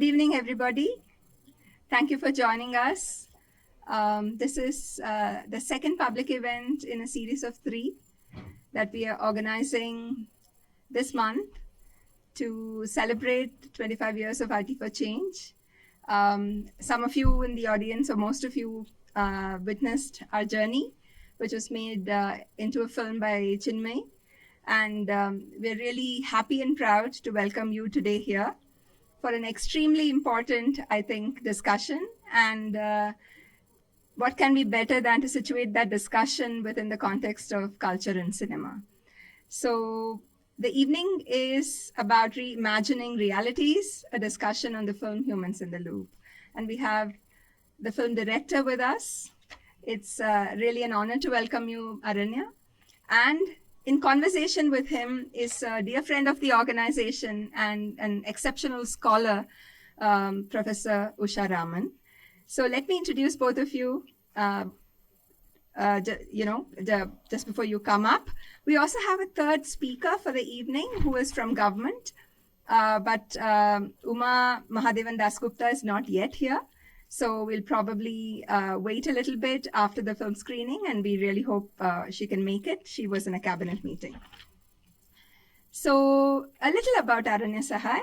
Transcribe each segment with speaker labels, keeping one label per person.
Speaker 1: Good evening, everybody. Thank you for joining us. This is the second public event in a series of 3 that we are organizing this month to celebrate 25 years of IT for Change. Some of you in the audience, or most of you, witnessed our journey, which was made into a film by Chinmay. And we're really happy and proud to welcome you today here for an extremely important, I think, discussion. And what can be better than to situate that discussion within the context of culture and cinema? So the evening is about reimagining realities, a discussion on the film Humans in the Loop. And we have the film director with us. It's really an honor to welcome you, Aranya. And in conversation with him is a dear friend of the organization and an exceptional scholar, Professor Usha Raman. So let me introduce both of you, just before you come up. We also have a third speaker for the evening who is from government, but Uma Mahadevan Dasgupta is not yet here. So we'll probably wait a little bit after the film screening, and we really hope she can make it. She was in a cabinet meeting. So a little about Aranya Sahay,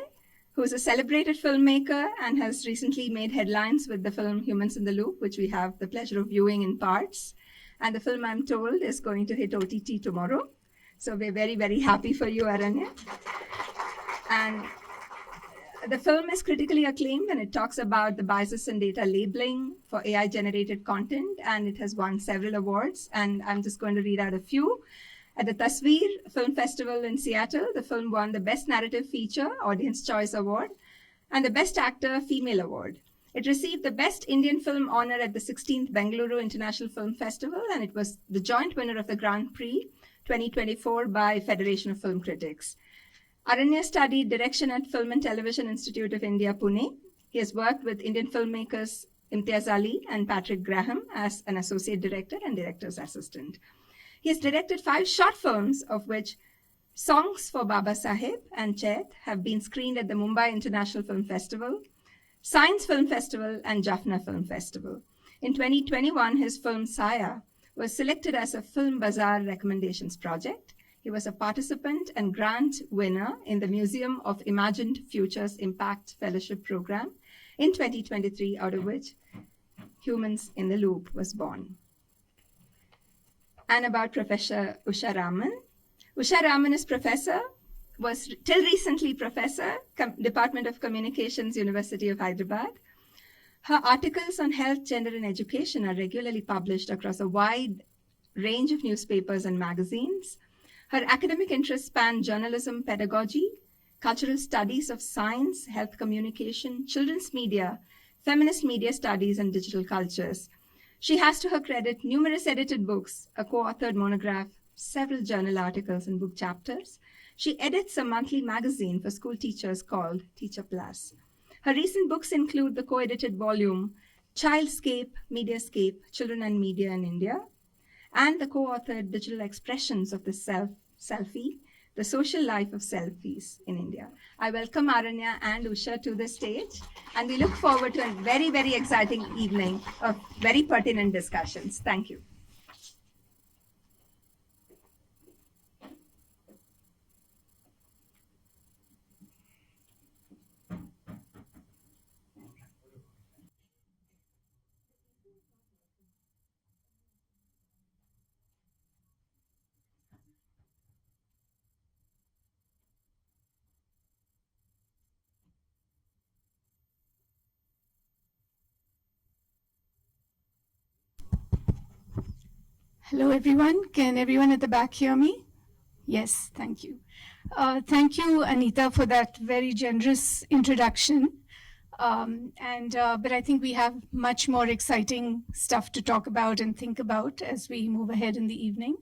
Speaker 1: who's a celebrated filmmaker and has recently made headlines with the film Humans in the Loop, which we have the pleasure of viewing in parts. And the film, I'm told, is going to hit OTT tomorrow. So we're very, very happy for you, Aranya. And the film is critically acclaimed, and it talks about the biases in data labeling for AI-generated content, and it has won several awards. And I'm just going to read out a few. At the Tasveer Film Festival in Seattle, the film won the Best Narrative Feature Audience Choice Award and the Best Actor Female Award. It received the Best Indian Film honor at the 16th Bengaluru International Film Festival, and it was the joint winner of the Grand Prix 2024 by Federation of Film Critics. Aranya studied direction at Film and Television Institute of India, Pune. He has worked with Indian filmmakers Imtiaz Ali and Patrick Graham as an associate director and director's assistant. He has directed 5 short films, of which Songs for Baba Saheb and Chet have been screened at the Mumbai International Film Festival, Science Film Festival, and Jaffna Film Festival. In 2021, his film Saya was selected as a Film Bazaar Recommendations Project. He was a participant and grant winner in the Museum of Imagined Futures Impact Fellowship Program in 2023, out of which Humans in the Loop was born. And about Professor Usha Raman. Usha Raman is was till recently professor, Department of Communications, University of Hyderabad. Her articles on health, gender, and education are regularly published across a wide range of newspapers and magazines. Her academic interests span journalism, pedagogy, cultural studies of science, health communication, children's media, feminist media studies, and digital cultures. She has to her credit numerous edited books, a co-authored monograph, several journal articles and book chapters. She edits a monthly magazine for school teachers called Teacher Plus. Her recent books include the co-edited volume, Childscape, Mediascape, Children and Media in India, and the co-authored Digital Expressions of the Selfie, the Social Life of Selfies in India. I welcome Aranya and Usha to the stage, and we look forward to a very, very exciting evening of very pertinent discussions. Thank you.
Speaker 2: Hello, everyone. Can everyone at the back hear me? Yes, thank you. Thank you, Anita, for that very generous introduction. But I think we have much more exciting stuff to talk about and think about as we move ahead in the evening.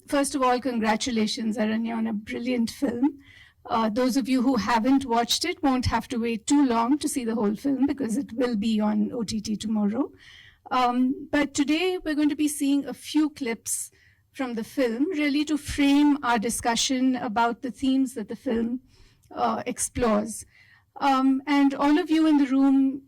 Speaker 2: First of all, congratulations, Aranya, on a brilliant film. Those of you who haven't watched it won't have to wait too long to see the whole film because it will be on OTT tomorrow. But today we're going to be seeing a few clips from the film, really to frame our discussion about the themes that the film explores. And all of you in the room,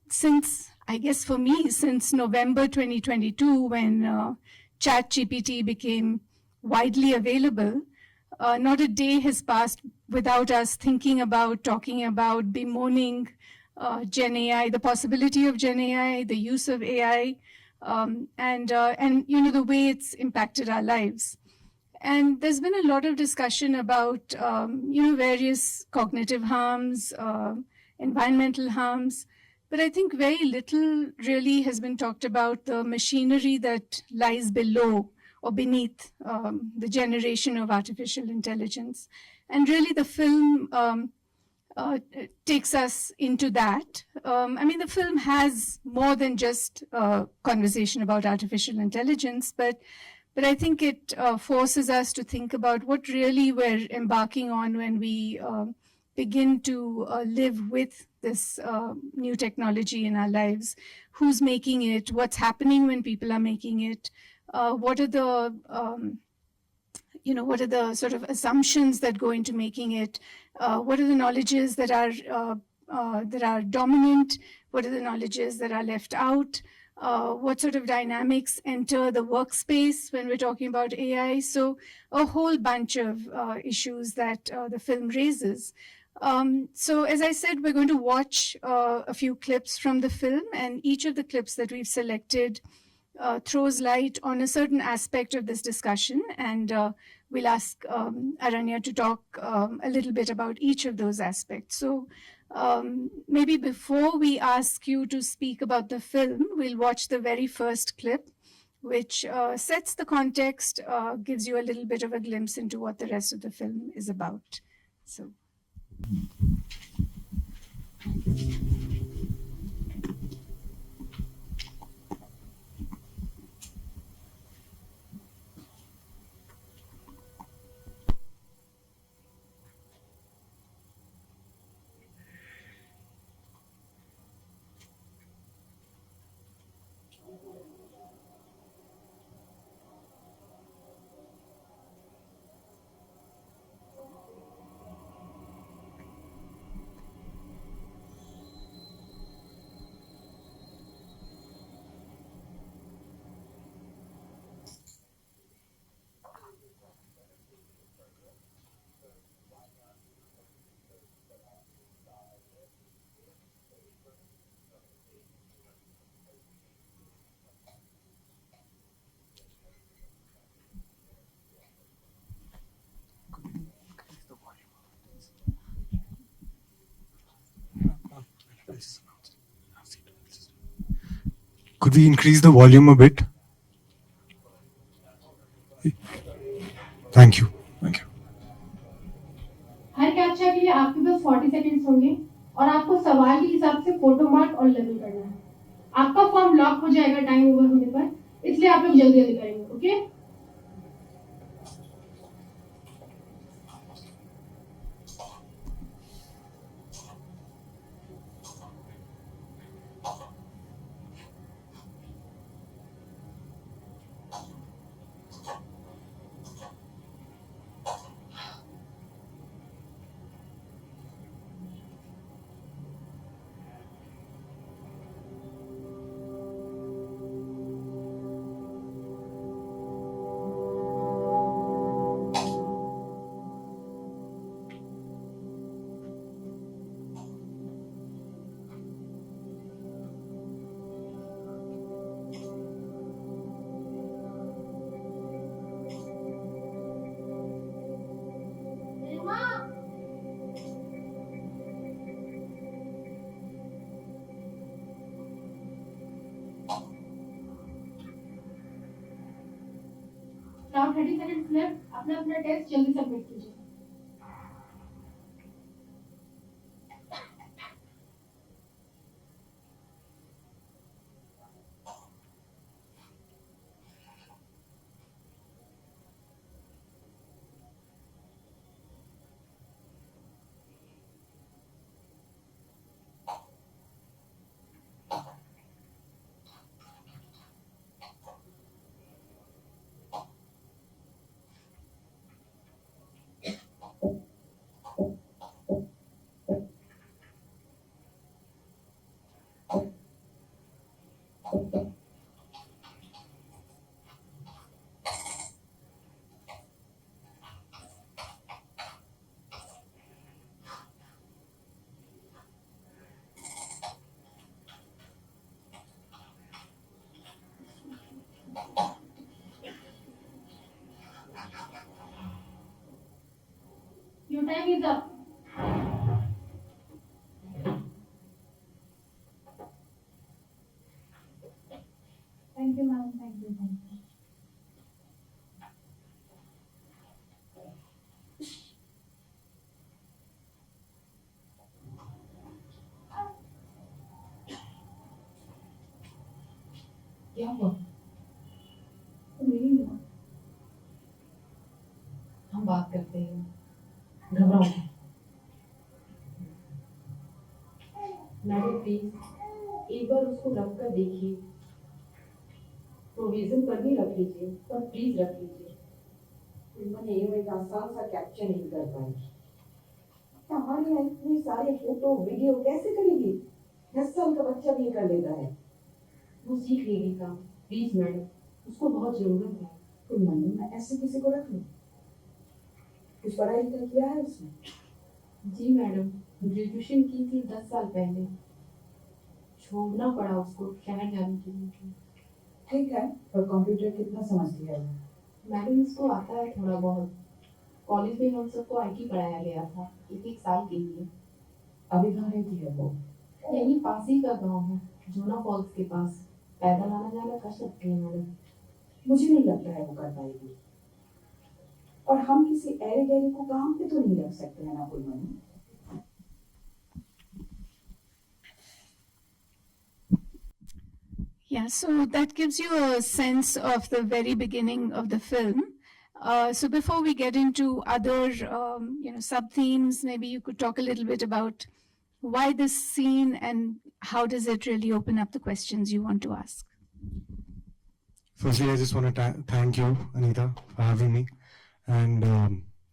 Speaker 2: since, I guess for me, since November 2022, when ChatGPT became widely available, not a day has passed without us thinking about, talking about, bemoaning Gen AI, the possibility of Gen AI, the use of AI, and the way it's impacted our lives. And there's been a lot of discussion about, various cognitive harms, environmental harms, but I think very little really has been talked about the machinery that lies below or beneath the generation of artificial intelligence. And really the film takes us into that. The film has more than just a conversation about artificial intelligence, but I think it forces us to think about what really we're embarking on when we begin to live with this new technology in our lives. Who's making it? What's happening when people are making it? What are the sort of assumptions that go into making it? What are the knowledges that are dominant? What are the knowledges that are left out? What sort of dynamics enter the workspace when we're talking about AI? So a whole bunch of issues that the film raises. So as I said, we're going to watch a few clips from the film, and each of the clips that we've selected throws light on a certain aspect of this discussion, and we'll ask Aranya to talk a little bit about each of those aspects. So maybe before we ask you to speak about the film, we'll watch the very first clip, which sets the context, gives you a little bit of a glimpse into what the rest of the film is about. So.
Speaker 3: Could we increase the volume a bit? Thank you. Thank you.
Speaker 4: Her captcha के लिए आपके पास 40 seconds होंगे और आपको सवाल के हिसाब से फोटो मार्क और लेबल करना है. आपका फॉर्म लॉक हो जाएगा टाइम ओवर होने पर, इसलिए आप लोग जल्दी जल्दी करेंगे. ओके? Now 30 seconds left. अपना टेस्ट जल्दी सबमिट कीजिए. Your time is up. Thank you, ma'am. Thank you. Thank you.
Speaker 5: क्या हुआ?
Speaker 4: नहीं हुआ।
Speaker 5: हम बात करते हैं, घबराओ मत। मैडम प्लीज एक बार उसको रख कर देखिए, प्रोविजन पर भी रख लीजिए, पर प्लीज रख लीजिए। मैंने ये एक आसान सा कैप्चर नहीं कर पाई। हमारे यहाँ इतने सारे फोटो वीडियो कैसे करेगी? 10 साल का बच्चा भी कर लेता है। वो सीख लेगी काम। प्लीज मैडम, उसको बहुत जरूरत है। तो मैं ऐसे किसी को रख लूं? कुछ पढ़ाई लिखाई किया है उसने? जी मैडम, ग्रेजुएशन की थी 10 साल पहले। छोड़ना पड़ा उसको शहर जाने के लिए। ठीक है, पर कंप्यूटर कितना समझती है? मैडम इसको आता है थोड़ा बहुत। कॉलेज में हम सबको आईटी पढ़ाया गया था, एक साल के लिए। अभी कहाँ रहती है वो? यही पास ही का गांव है, जूना फॉल्स के पास। पैदल आना जाना कर सकती है मैडम। मुझे नहीं लगता है वो कर पाएगी। और हम किसी ऐरे गैरे को काम पे तो नहीं रख सकते हैं ना कोई money.
Speaker 2: Yeah, so that gives you a sense of the very beginning of the film. So before we get into other, sub-themes, maybe you could talk a little bit about why this scene and how does it really open up the questions you want to ask.
Speaker 3: Firstly, I just want to thank you, Anita, for having me. And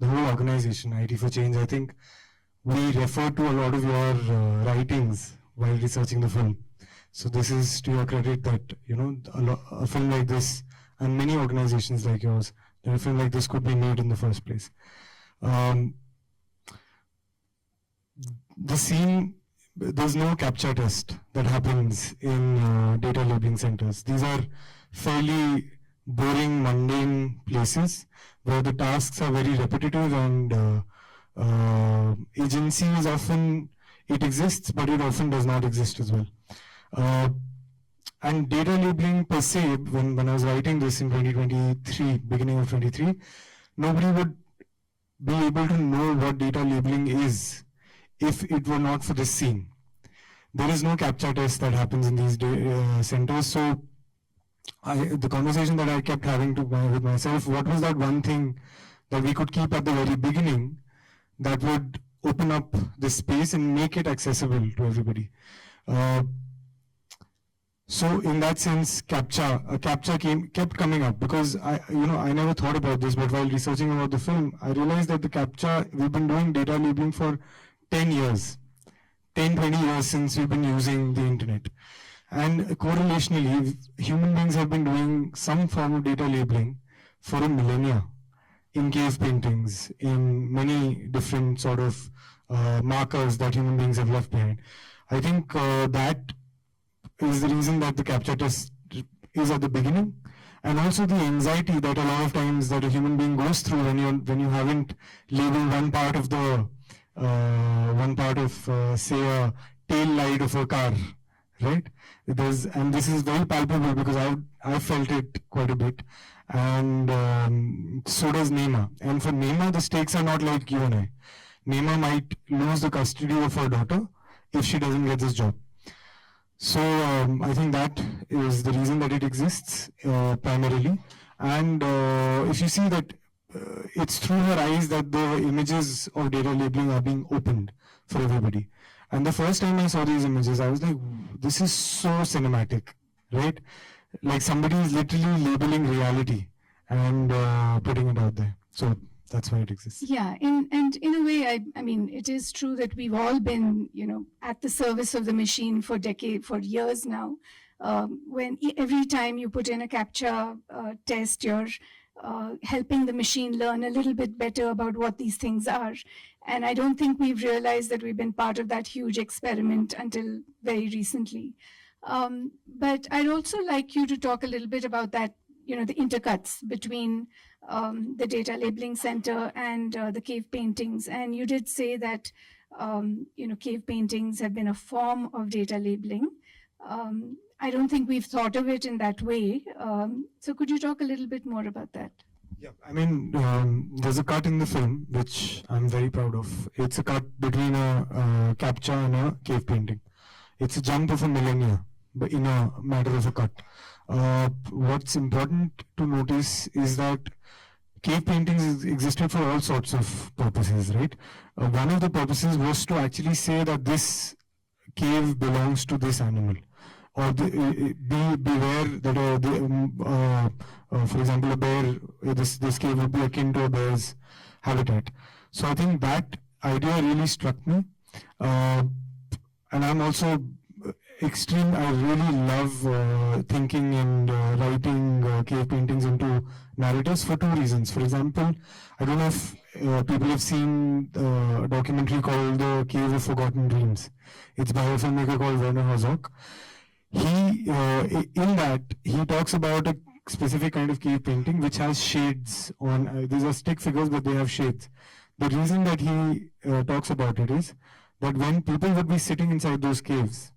Speaker 3: the whole organization, IT for Change, I think we refer to a lot of your writings while researching the film. So this is to your credit that, a film like this and many organizations like yours, that a film like this could be made in the first place. The scene, there's no captcha test that happens in data labeling centers. These are fairly boring, mundane places where the tasks are very repetitive and agency is often, it exists, but it often does not exist as well. And data labeling per se, when I was writing this in 2023, beginning of 23, nobody would be able to know what data labeling is if it were not for this scene. There is no captcha test that happens in these centers. So the conversation that I kept having with myself, what was that one thing that we could keep at the very beginning that would open up this space and make it accessible to everybody? So in that sense, captcha kept coming up because I never thought about this, but while researching about the film, I realized that the captcha, we've been doing data labeling for 10 years, 10, 20 years since we've been using the internet. And correlationally, human beings have been doing some form of data labeling for a millennia in cave paintings, in many different sort of markers that human beings have left behind. I think that is the reason that the captcha test is at the beginning, and also the anxiety that a lot of times that a human being goes through when you haven't labeled one part of say a tail light of a car, right? And this is very palpable because I felt it quite a bit, and so does Neema. And for Neema, the stakes are not like you and I. Neema might lose the custody of her daughter if she doesn't get this job. So I think that is the reason that it exists primarily. And if you see that it's through her eyes that the images of data labeling are being opened for everybody. And the first time I saw these images, I was like, this is so cinematic, right? Like somebody is literally labeling reality and putting it out there. So that's why it exists.
Speaker 2: Yeah, and in a way, I mean, it is true that we've all been, at the service of the machine for years now. Every time you put in a CAPTCHA test, you're helping the machine learn a little bit better about what these things are. And I don't think we've realized that we've been part of that huge experiment until very recently. But I'd also like you to talk a little bit about that, the intercuts between the data labeling center and the cave paintings. And you did say that, cave paintings have been a form of data labeling. I don't think we've thought of it in that way. So could you talk a little bit more about that?
Speaker 3: Yeah, I mean, there's a cut in the film which I'm very proud of. It's a cut between a CAPTCHA and a cave painting. It's a jump of a millennia, but in a matter of a cut. What's important to notice is that cave paintings existed for all sorts of purposes, right? One of the purposes was to actually say that this cave belongs to this animal, or beware that for example, a bear, this cave would be akin to a bear's habitat. So I think that idea really struck me, and I'm also I really love thinking and writing cave paintings into narratives for two reasons. For example, I don't know if people have seen a documentary called The Cave of Forgotten Dreams. It's by a filmmaker called Werner Herzog. In that, he talks about a specific kind of cave painting which has shades on. These are stick figures, but they have shades. The reason that he talks about it is that when people would be sitting inside those caves,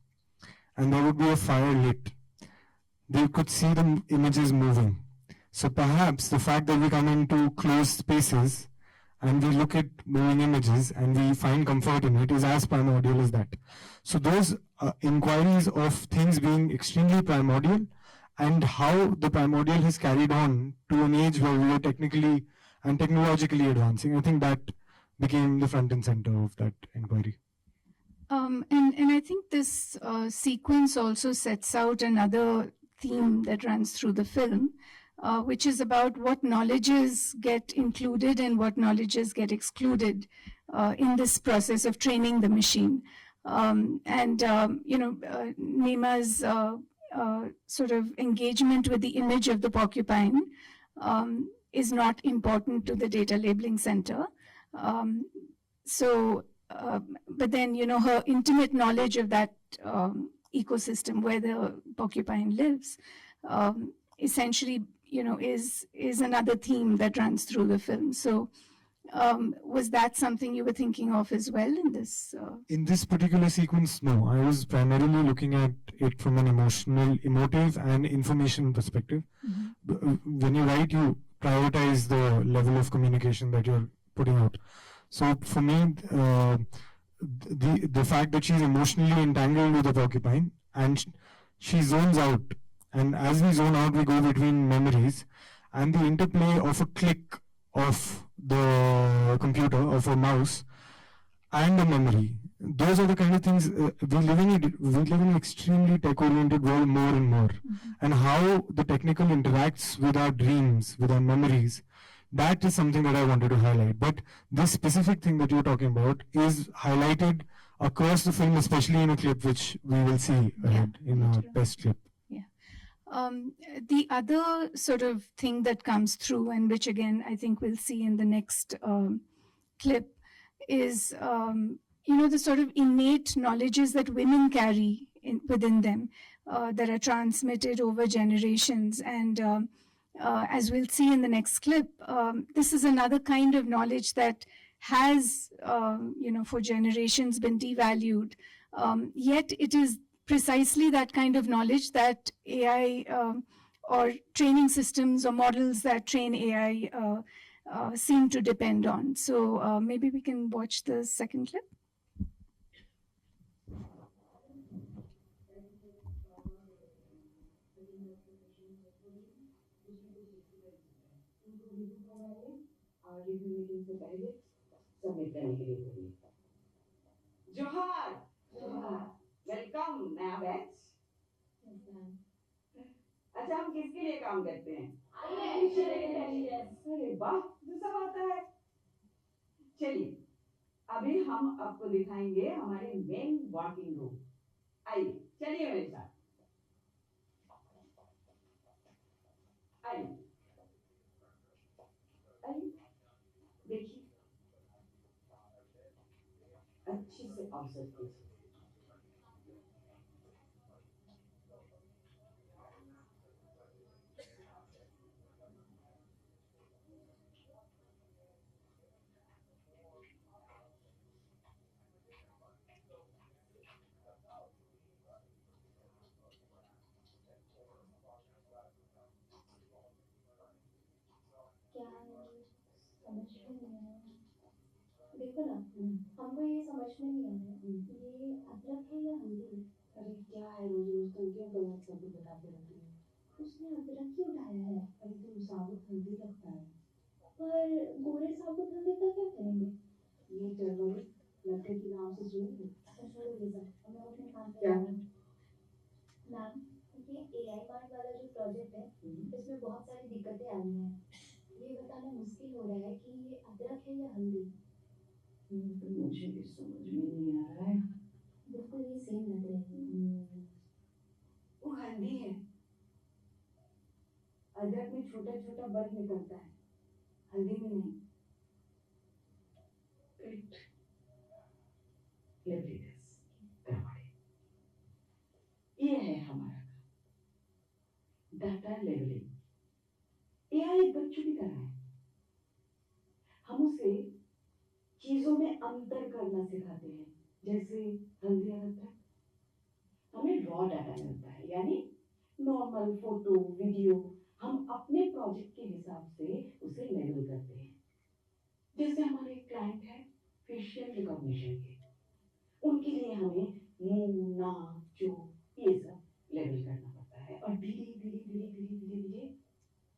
Speaker 3: and there would be a fire lit, they could see the images moving. So perhaps the fact that we come into closed spaces and we look at moving images and we find comfort in it is as primordial as that. So those inquiries of things being extremely primordial and how the primordial has carried on to an age where we are technically and technologically advancing, I think that became the front and center of that inquiry.
Speaker 2: And I think this sequence also sets out another theme that runs through the film, which is about what knowledges get included and what knowledges get excluded in this process of training the machine. Nema's sort of engagement with the image of the porcupine is not important to the data labeling center. But then, her intimate knowledge of that ecosystem where the porcupine lives, essentially, is another theme that runs through the film. So was that something you were thinking of as well in this?
Speaker 3: In this particular sequence, no. I was primarily looking at it from an emotive and information perspective. Mm-hmm. When you write, you prioritize the level of communication that you're putting out. So for me, the fact that she's emotionally entangled with the porcupine and she zones out, and as we zone out, we go between memories, and the interplay of a click of the computer, of a mouse, and a memory. Those are the kind of things we live in an extremely tech-oriented world more and more. Mm-hmm. And how the technical interacts with our dreams, with our memories, that is something that I wanted to highlight. But this specific thing that you're talking about is highlighted across the film, especially in a clip which we will see ahead in a test clip.
Speaker 2: Yeah. The other sort of thing that comes through, and which again I think we'll see in the next clip, is the sort of innate knowledges that women carry within them that are transmitted over generations. And as we'll see in the next clip, this is another kind of knowledge that has, for generations been devalued. Yet it is precisely that kind of knowledge that AI or training systems or models that train AI seem to depend on. So maybe we can watch the second clip.
Speaker 5: Review meeting से पहले submit करने के लिए बोलिए। जोहार जोहार welcome नया batch. अच्छा हम किसके लिए काम करते हैं? अरे वाह जो सब आता है। चलिए अभी हम आपको दिखाएंगे हमारे मेन वर्किंग ग्रुप। आइए चलिए मेरे साथ। अच्छे से ऑब्जर्व कीजिए।
Speaker 6: क्या समझ में नहीं आया। देखो ना, हमको ये समझ में नहीं आ रहा है ये अदरक है या हल्दी।
Speaker 5: अरे क्या है, रोज रोज तुम क्यों गलत सब कुछ बताते रहती हो?
Speaker 6: उसने अदरक ही उठाया है।
Speaker 5: अरे तुम साबुत हल्दी लगता है।
Speaker 6: पर गोरे साबुत हल्दी का क्या करेंगे?
Speaker 5: ये टर्मरिक लड़के के नाम से सुनिए।
Speaker 6: अच्छा छोड़ो ये सब, अब मैं अपने काम पे
Speaker 5: क्या?
Speaker 6: जा रही हूँ। मैम, ये एआई मार्ट वाला जो प्रोजेक्ट है इसमें बहुत सारी दिक्कतें आ रही हैं। ये बताना मुश्किल हो रहा है कि ये अदरक है या हल्दी।
Speaker 5: तो मुझे भी समझ में नहीं आ रहा है।
Speaker 6: बिल्कुल ये सेम लग रहे हैं।
Speaker 5: वो हल्दी है। अदरक में छोटा छोटा बल्ब निकलता है, हल्दी में नहीं। ये है हमारा डाटा लेवलिंग। एआई बच्चों की तरह है। हम उसे चीजों में अंतर करना सिखाते हैं, जैसे हल्दी और अदरक। हमें रॉ डाटा मिलता है, यानी नॉर्मल फोटो वीडियो। हम अपने प्रोजेक्ट के हिसाब से उसे लेबल करते हैं। जैसे हमारे क्लाइंट है फेशियल रिकॉग्निशन के, उनके लिए हमें मुंह नाक जो ये सब लेबल करना पड़ता है, और धीरे धीरे धीरे धीरे धीरे धीरे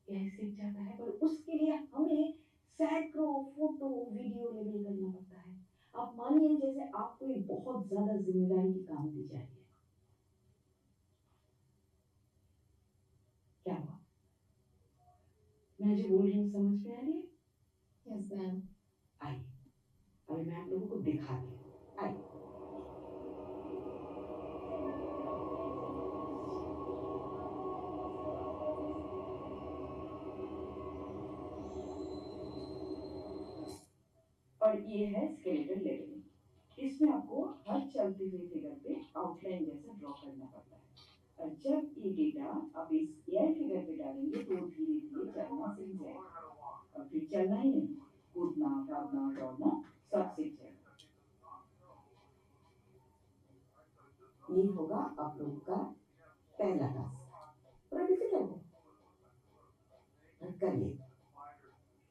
Speaker 5: यह सीख जाता है। पर उसके लिए हमें सैकड़ों फोटो वीडियो लेबल करना पड़ता है। आप मानिए जैसे आपको एक बहुत ज्यादा जिम्मेदारी की काम दी जाएगी। क्या हुआ? मैं जो बोल रही हूँ समझ में आ रही है?
Speaker 6: Yes ma'am.
Speaker 5: आइए अभी मैं आप लोगों को दिखाती हूँ। आइए। और ये है स्केलेटल लेवलिंग। इसमें आपको हर चलते हुए फिगर पे आउटलाइन जैसा ड्रॉ करना पड़ता है, और जब ये डेटा आप इस एआई फिगर पे डालेंगे तो धीरे धीरे चलना सीख जाएगा। और फिर चलना ही नहीं, कूदना भागना दौड़ना सब सीख जाएगा। ये होगा आप लोगों का पहला टास्क। थोड़ा डिफिकल्ट है, करिए।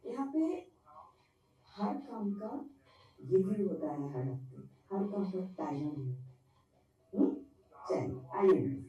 Speaker 5: यहाँ पे हर काम का रिव्यू होता है, हर हफ्ते हर काम का टाइमर भी होता है। चलिए आइए।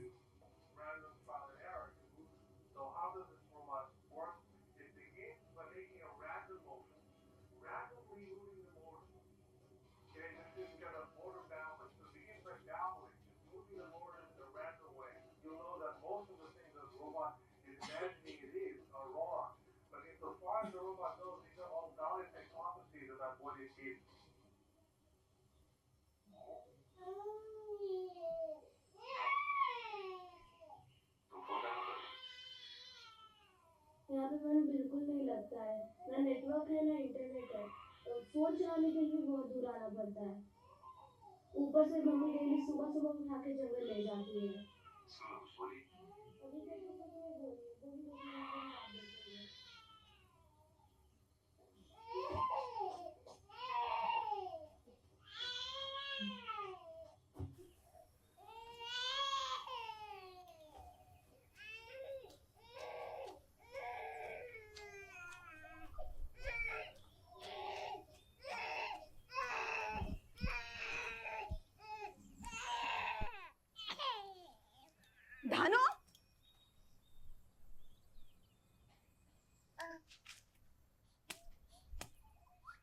Speaker 6: यहाँ पे मन बिल्कुल नहीं लगता है, ना नेटवर्क है ना इंटरनेट है। फोन चलाने के लिए बहुत दूर आना पड़ता है। ऊपर से मम्मी डेली सुबह सुबह उठा के जंगल ले जाती है। अभी देखो तो मैं बोली बात देती है।
Speaker 1: धानो,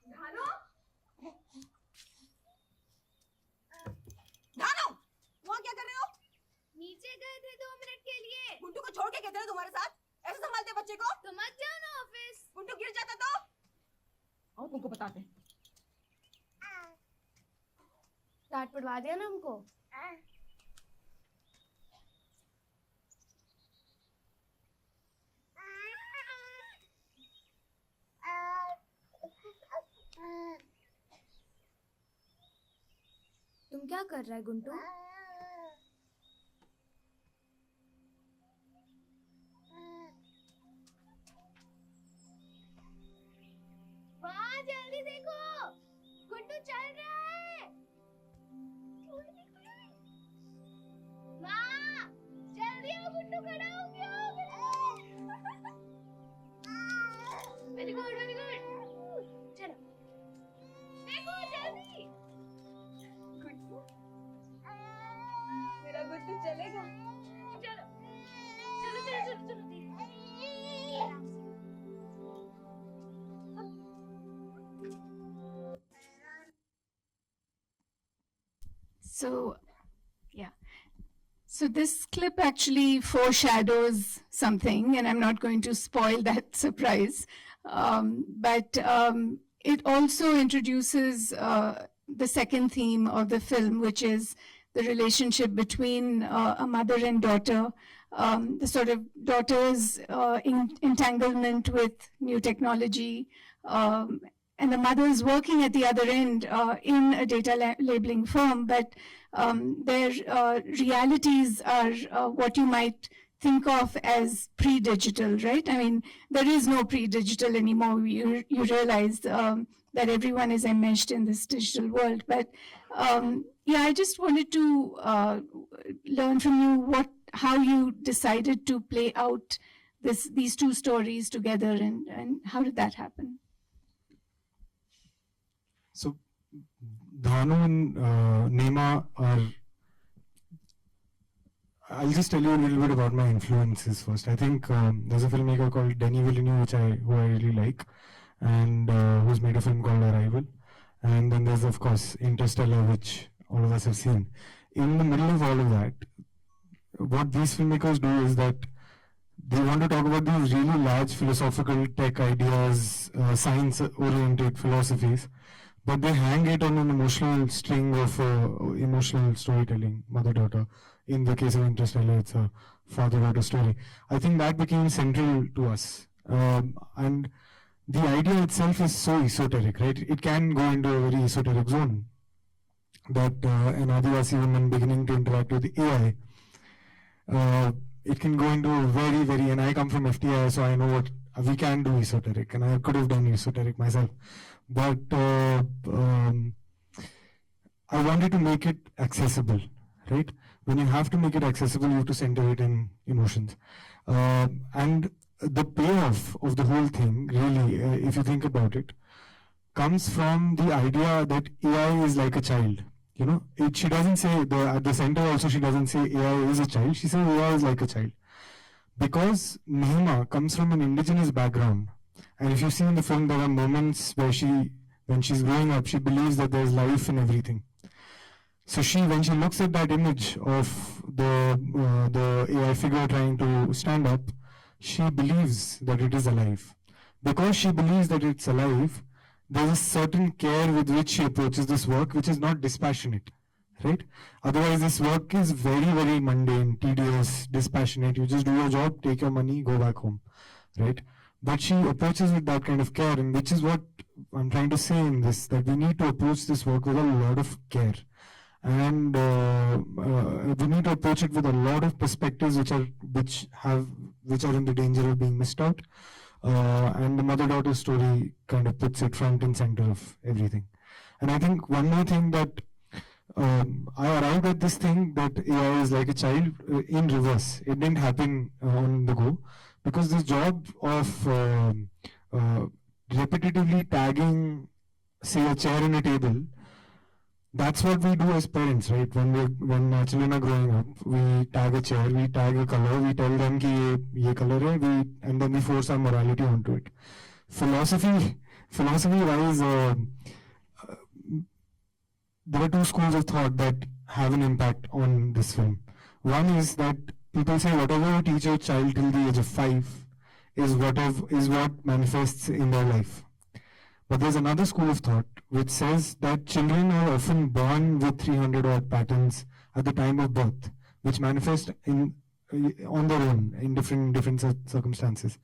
Speaker 1: धानो, धानो, वहाँ क्या कर रहे हो?
Speaker 7: नीचे गए थे 2 मिनट के लिए।
Speaker 1: गुड्डू को छोड़ के गए थे ना तुम्हारे साथ? ऐसे संभालते बच्चे को?
Speaker 7: तो मत जाओ ना ऑफिस।
Speaker 1: गुड्डू गिर जाता तो? आओ तुमको बताते हैं।
Speaker 6: डांट पड़वा दिया ना हमको।
Speaker 7: क्या कर रहा है गुंटू? वहाँ जल्दी देखो, गुंटू चल रहा है। माँ, जल्दी आओ, गुंटू खड़ा हो गया। Very good, very good. चलो, देखो जल्दी। गुंटू, मेरा गुंटू चलेगा। चलो, चलो, चलो, चलो, चलो, धीरे, आराम से।
Speaker 2: So, yeah. So this clip actually foreshadows something, and I'm not going to spoil that surprise. But it also introduces the second theme of the film, which is the relationship between a mother and daughter, the sort of daughter's entanglement with new technology, and the mother's working at the other end in a data labeling firm, but their realities are what you might think of as pre-digital, right? I mean, there is no pre-digital anymore. You realize that everyone is enmeshed in this digital world. But yeah, I just wanted to learn from you how you decided to play out these two stories together, and how did that happen?
Speaker 3: So, Dhanu and Nema are. I'll just tell you a little bit about my influences first. I think there's a filmmaker called Denis Villeneuve, who I really like, and who's made a film called Arrival. And then there's, of course, Interstellar, which all of us have seen. In the middle of all of that, what these filmmakers do is that they want to talk about these really large philosophical tech ideas, science-oriented philosophies, but they hang it on an emotional string of emotional storytelling, mother-daughter. In the case of Interstellar, it's a father-daughter story. I think that became central to us. And the idea itself is so esoteric, right? It can go into a very esoteric zone. That an Adivasi woman beginning to interact with AI, it can go into a very, very, and I come from FTI, so I know what we can do esoteric, and I could have done esoteric myself. But I wanted to make it accessible, right? When you have to make it accessible, you have to center it in emotions. And the payoff of the whole thing, really, if you think about it, comes from the idea that AI is like a child. You know, she doesn't say, at the center also, she doesn't say AI is a child. She says AI is like a child. Because Nehema comes from an indigenous background. And if you see in the film, there are moments where when she's growing up, she believes that there's life in everything. So when she looks at that image of the AI figure trying to stand up, she believes that it is alive. Because she believes that it's alive, there's a certain care with which she approaches this work, which is not dispassionate, right? Otherwise, this work is very, very mundane, tedious, dispassionate. You just do your job, take your money, go back home, right? But she approaches with that kind of care, and which is what I'm trying to say in this, that we need to approach this work with a lot of care. And we need to approach it with a lot of perspectives which are in the danger of being missed out. And the mother-daughter story kind of puts it front and center of everything. And I think one more thing that I arrived at this thing that AI is like a child in reverse. It didn't happen on the go, because this job of repetitively tagging, say, a chair and a table, that's what we do as parents, right? When our children are growing up, we tag a chair, we tag a color, we tell them ki ye color hai, and then we force our morality onto it. Philosophy-wise, there are two schools of thought that have an impact on this film. One is that people say whatever you teach your child till the age of 5 is what manifests in their life. But there's another school of thought which says that children are often born with 300 odd patterns at the time of birth, which manifest on their own in different circumstances.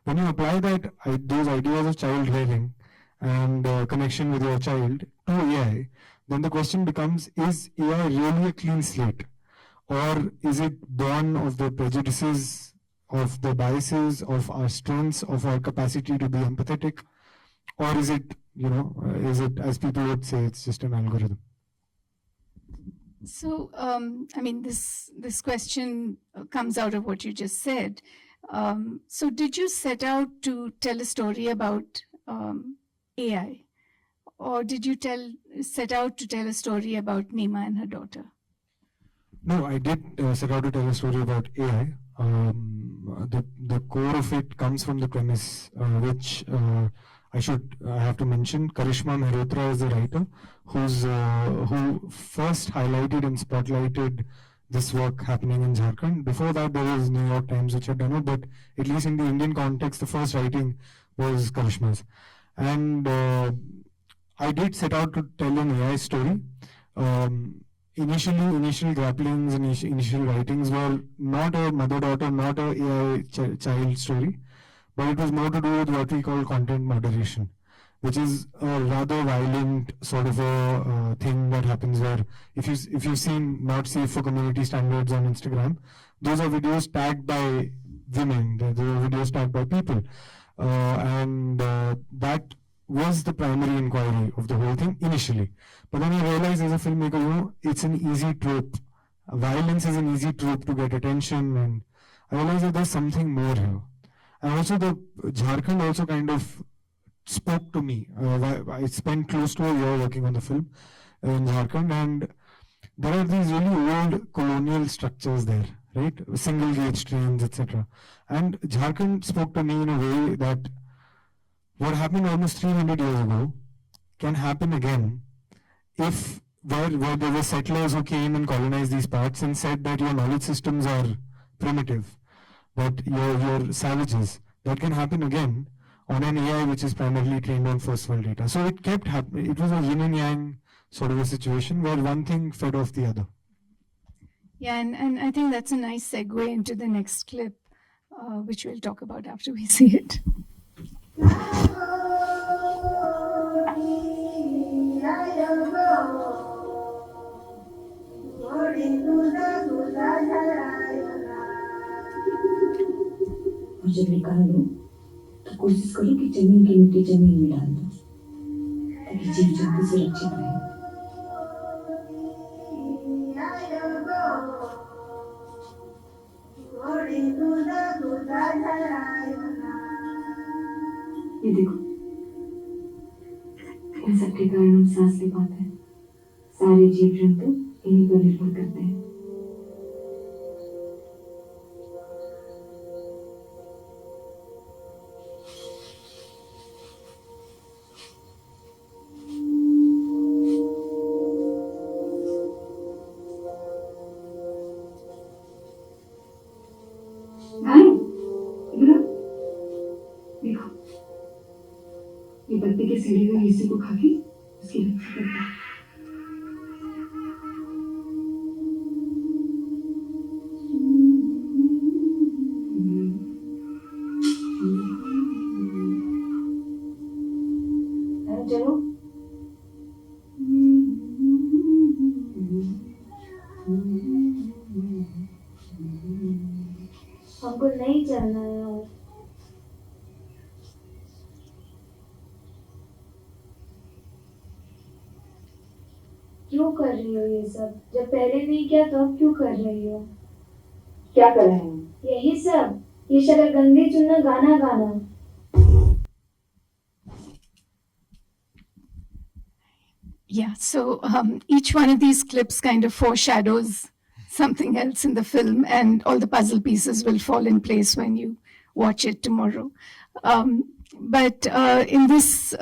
Speaker 3: When you apply those ideas of child rearing and connection with your child to AI, then the question becomes, is AI really a clean slate? Or is it born of the prejudices, of the biases, of our strengths, of our capacity to be empathetic? Or is it, is it, as people would say, it's just an algorithm?
Speaker 2: So, this question comes out of what you just said. So did you set out to tell a story about AI? Or did you set out to tell a story about Neema and her daughter?
Speaker 3: No, I did set out to tell a story about AI. The core of it comes from the premise, which I have to mention. Karishma Mehrotra is the writer who first highlighted and spotlighted this work happening in Jharkhand. Before that, there was New York Times which had done it, but at least in the Indian context, the first writing was Karishma's. And I did set out to tell an AI story. Initial grapplings, initial writings were not a mother-daughter, not a AI child story, but it was more to do with what we call content moderation, which is a rather violent sort of a thing that happens where if you've seen Not Safe for Community Standards on Instagram, those are videos tagged by women, those are videos tagged by people, and that was the primary inquiry of the whole thing initially. But then I realized as a filmmaker, it's an easy trope. Violence is an easy trope to get attention, and I realized that there's something more here. And also the Jharkhand also kind of spoke to me. I spent close to a year working on the film in Jharkhand, and there are these really old colonial structures there, right? Single gauge trains, etc. And Jharkhand spoke to me in a way that what happened almost 300 years ago can happen again if where there were settlers who came and colonized these parts and said that your knowledge systems are primitive, that you're savages. That can happen again on an AI which is primarily trained on first world data. So it kept happening. It was a yin and yang sort of a situation where one thing fed off the other.
Speaker 2: Yeah, and I think that's a nice segue into the next clip, which we'll talk about after we see it.
Speaker 5: और जब निकाल दो तो कोशिश करो कि जमीन की मिट्टी जमीन में डाल दो ताकि जीव जंतु सुरक्षित रहे। ये देखो, इन सब के कारण हम सांस ले पाते हैं। सारे जीव जंतु इन्हीं पर निर्भर करते हैं। देखो, ये पत्ते के सड़े हुए हिस्से को खा के उसकी रक्षा करता है। चलो।
Speaker 6: हमको नहीं चलना है और क्यों कर रही हो ये सब? जब पहले नहीं किया तो अब क्यों कर रही हो?
Speaker 5: क्या कर रहे हैं?
Speaker 6: यही सब, ये शकरकंदी चुनना, गाना गाना।
Speaker 2: Yeah, so each one of these clips kind of foreshadows something else in the film, and all the puzzle pieces will fall in place when you watch it tomorrow. But in this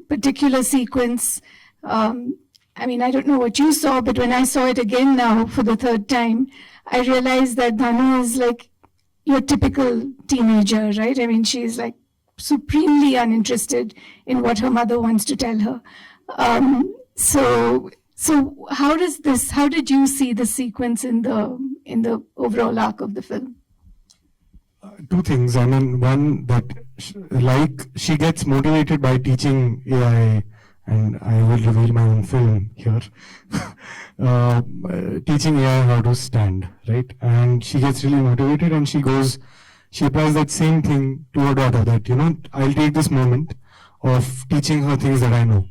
Speaker 2: particular sequence, I mean, I don't know what you saw, but when I saw it again now for the third time, I realized that Dhanu is like your typical teenager, right? I mean, she's like supremely uninterested in what her mother wants to tell her. So how did you see the sequence in the overall arc of the film?
Speaker 3: Two things. I mean, one, that she gets motivated by teaching AI and I will reveal my own film here, teaching AI how to stand, right? And she gets really motivated, and she applies that same thing to her daughter, that, I'll take this moment of teaching her things that I know.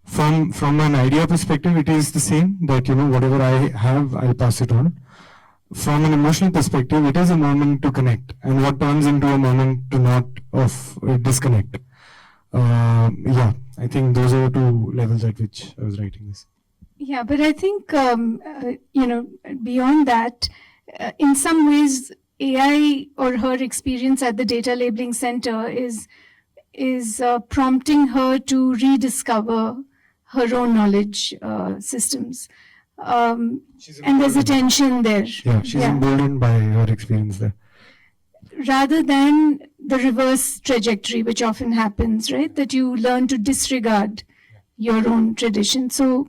Speaker 3: From an idea perspective, it is the same, that, whatever I have, I'll pass it on. From an emotional perspective, it is a moment to connect, and what turns into a moment to not of disconnect. Yeah, I think those are the two levels at which I was writing this.
Speaker 2: Yeah, but I think, beyond that, in some ways, AI or her experience at the data labeling center is prompting her to rediscover her own knowledge systems. And there's a tension there.
Speaker 3: Yeah, she's emboldened by her experience there.
Speaker 2: Rather than the reverse trajectory, which often happens, right? That you learn to disregard your own tradition. So,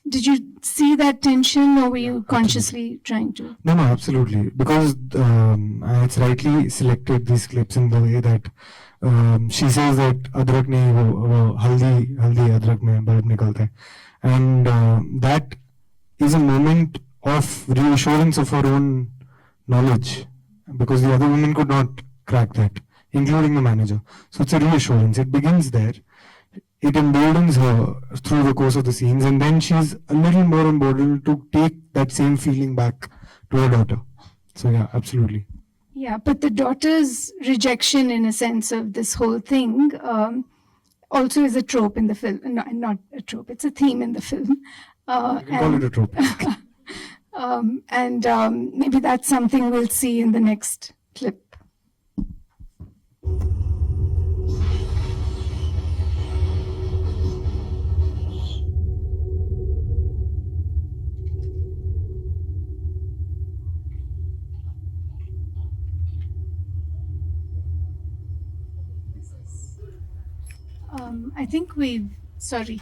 Speaker 2: did you see that tension, or were you consciously trying to?
Speaker 3: No, absolutely. Because it's rightly selected these clips in the way that she says that adrak nahi wo haldi adrak mein bulb nikalta hai. And that is a moment of reassurance of her own knowledge, because the other women could not crack that, including the manager. So it's a reassurance. It begins there. It emboldens her through the course of the scenes, and then she's a little more emboldened to take that same feeling back to her daughter. So yeah, absolutely.
Speaker 2: Yeah, but the daughter's rejection, in a sense, of this whole thing also is a trope in the film. No, not a trope, it's a theme in the film.
Speaker 3: You can call it a trope.
Speaker 2: And maybe that's something we'll see in the next clip. I think sorry,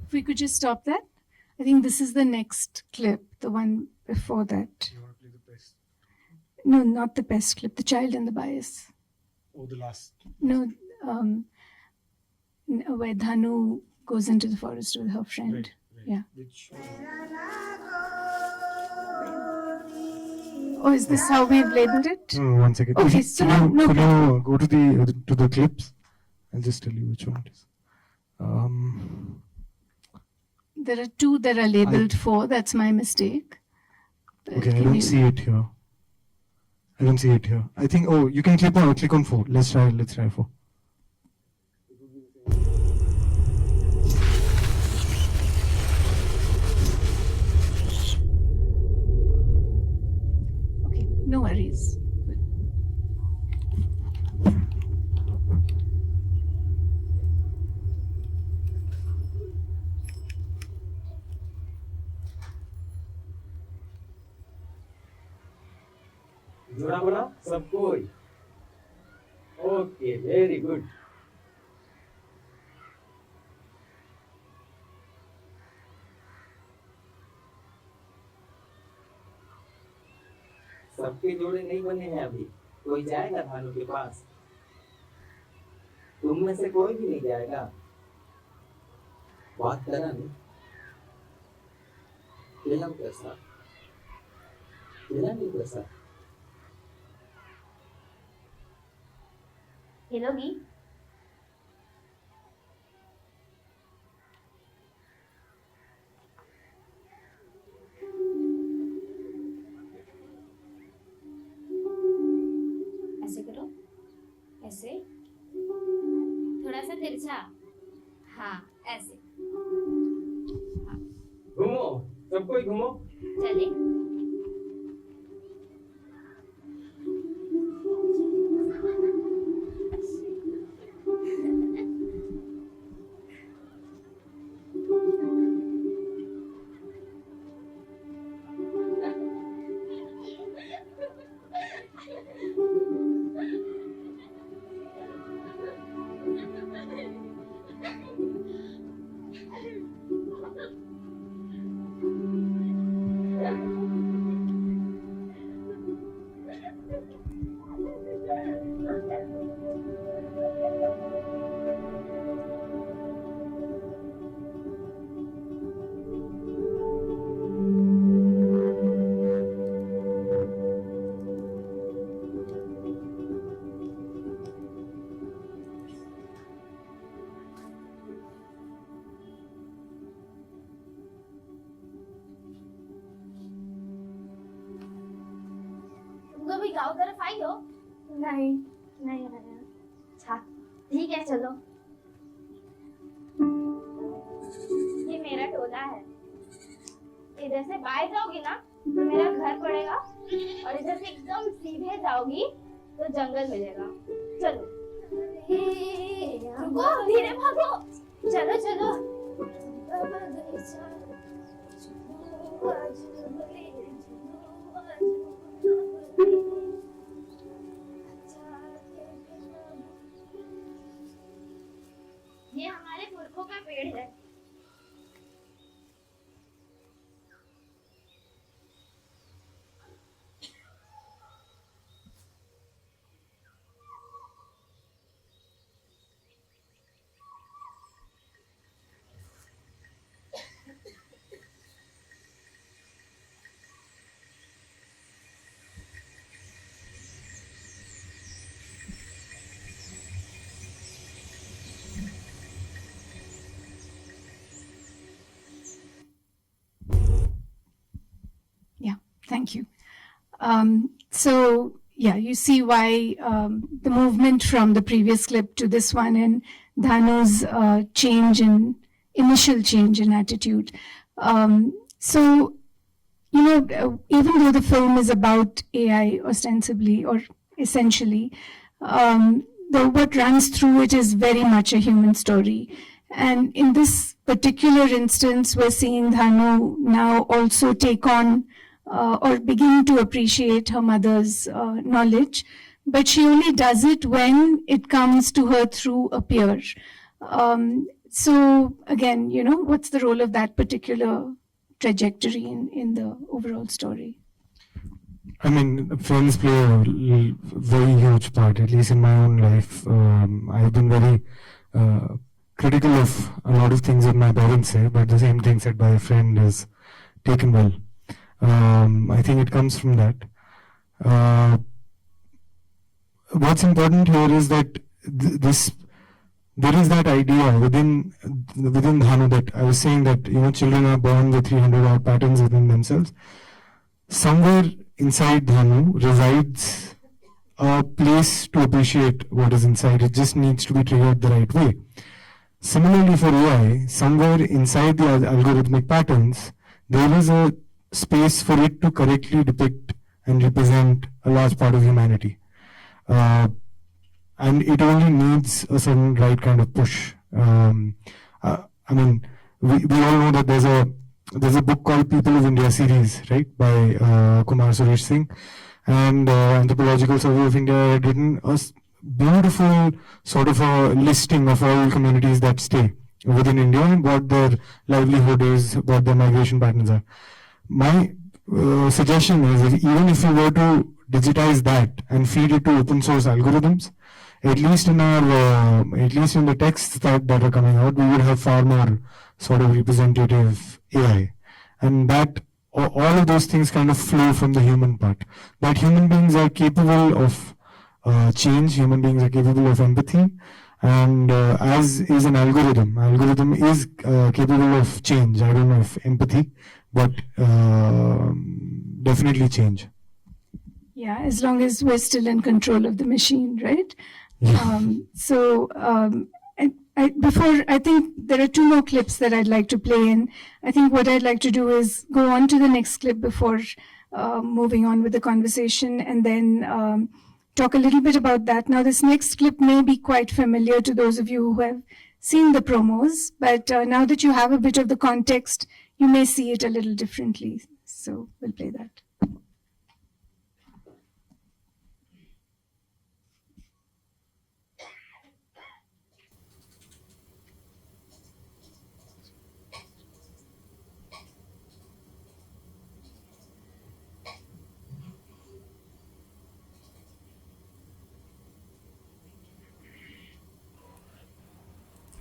Speaker 2: if we could just stop that. I think this is the next clip, the one before that.
Speaker 3: You want to play the best?
Speaker 2: No, not the best clip, the child and the bias.
Speaker 3: Oh, the last.
Speaker 2: No, where Dhanu goes into the forest with her friend.
Speaker 3: Right.
Speaker 2: Yeah.
Speaker 3: Which
Speaker 2: Oh, is this how we've labeled it?
Speaker 3: No, 1 second.
Speaker 2: Okay, so
Speaker 3: could
Speaker 2: no
Speaker 3: you
Speaker 2: problem.
Speaker 3: go to the clips? I'll just tell you which one it is.
Speaker 2: There are two that are labeled 4. That's my mistake. But
Speaker 3: Okay, I
Speaker 2: can
Speaker 3: don't
Speaker 2: you-
Speaker 3: see it here. I don't see it here. I think, you can click on 4. Let's try 4.
Speaker 2: Okay, no worries. Good.
Speaker 8: जोड़ा बोला सब कोई okay very good सबके जोड़े नहीं बने हैं अभी कोई जाएगा भानु के पास तुम में से कोई भी नहीं जाएगा बात करा नहीं फिल्म कैसा फिल्म कैसा
Speaker 7: खेलोगी ऐसे करो ऐसे थोड़ा सा तिरछा हाँ ऐसे
Speaker 8: घूमो सब कोई घूमो
Speaker 7: चले कभी गाँव तरफ आई हो?
Speaker 6: नहीं नहीं आया।
Speaker 7: अच्छा ठीक है चलो। ये मेरा टोला है। इधर से बाहर जाओगी ना तो मेरा घर पड़ेगा और इधर से एकदम सीधे जाओगी तो जंगल मिलेगा। चलो रुको धीरे भागो। चलो चलो। ये हमारे पुरखों का पेड़ है।
Speaker 2: Thank you. So, yeah, you see why the movement from the previous clip to this one and Dhanu's initial change in attitude. So, you know, even though the film is about AI ostensibly or essentially, what runs through it is very much a human story. And in this particular instance, we're seeing Dhanu now also take on or begin to appreciate her mother's knowledge, but she only does it when it comes to her through a peer. So again, you know, what's the role of that particular trajectory in the overall story?
Speaker 3: I mean, friends play a very huge part, at least in my own life. I've been very critical of a lot of things that my parents say, but the same thing said by a friend is taken well. I think it comes from that. What's important here is that there is that idea within Dhanu that I was saying that, you know, children are born with 300 odd patterns within themselves. Somewhere inside Dhanu resides a place to appreciate what is inside. It just needs to be triggered the right way. Similarly for AI, somewhere inside the algorithmic patterns, there is a space for it to correctly depict and represent a large part of humanity. And it only needs a certain right kind of push. I mean, we all know that there's a book called People of India series, right, by Kumar Suresh Singh, and Anthropological Survey of India had written a beautiful sort of a listing of all communities that stay within India and what their livelihood is, what their migration patterns are. My suggestion is, even if you were to digitize that and feed it to open source algorithms, at least in the texts that are coming out, we would have far more sort of representative AI, and that all of those things kind of flow from the human part. That human beings are capable of change. Human beings are capable of empathy, and as is an algorithm is capable of change. I don't know if empathy, but definitely change.
Speaker 2: Yeah, as long as we're still in control of the machine, right?
Speaker 3: Yeah.
Speaker 2: I think there are two more clips that I'd like to play, and I think what I'd like to do is go on to the next clip before moving on with the conversation, and then talk a little bit about that. Now, this next clip may be quite familiar to those of you who have seen the promos, but now that you have a bit of the context, you may see it a little differently. So we'll play that.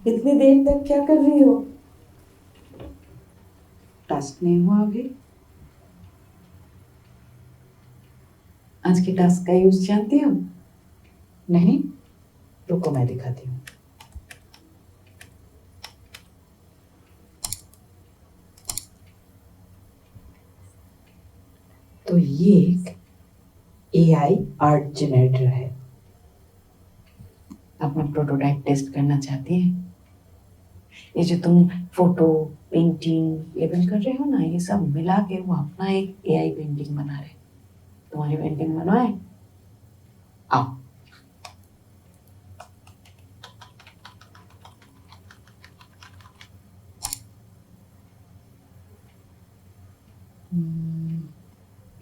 Speaker 5: इतनी देर तक क्या कर रही हो? Task नहीं हुआ अभी? आज के टास्क का यूज जानती हो? नहीं? रुको मैं दिखाती हूँ। तो ये AI आर्ट जनरेटर है। अपना प्रोटोटाइप टेस्ट करना चाहती है? ये जो तुम फोटो पेंटिंग लेबल कर रहे हो ना, ये सब मिला के वो अपना एक AI पेंटिंग बना रहे। तुम्हारी पेंटिंग बनवाए? आओ।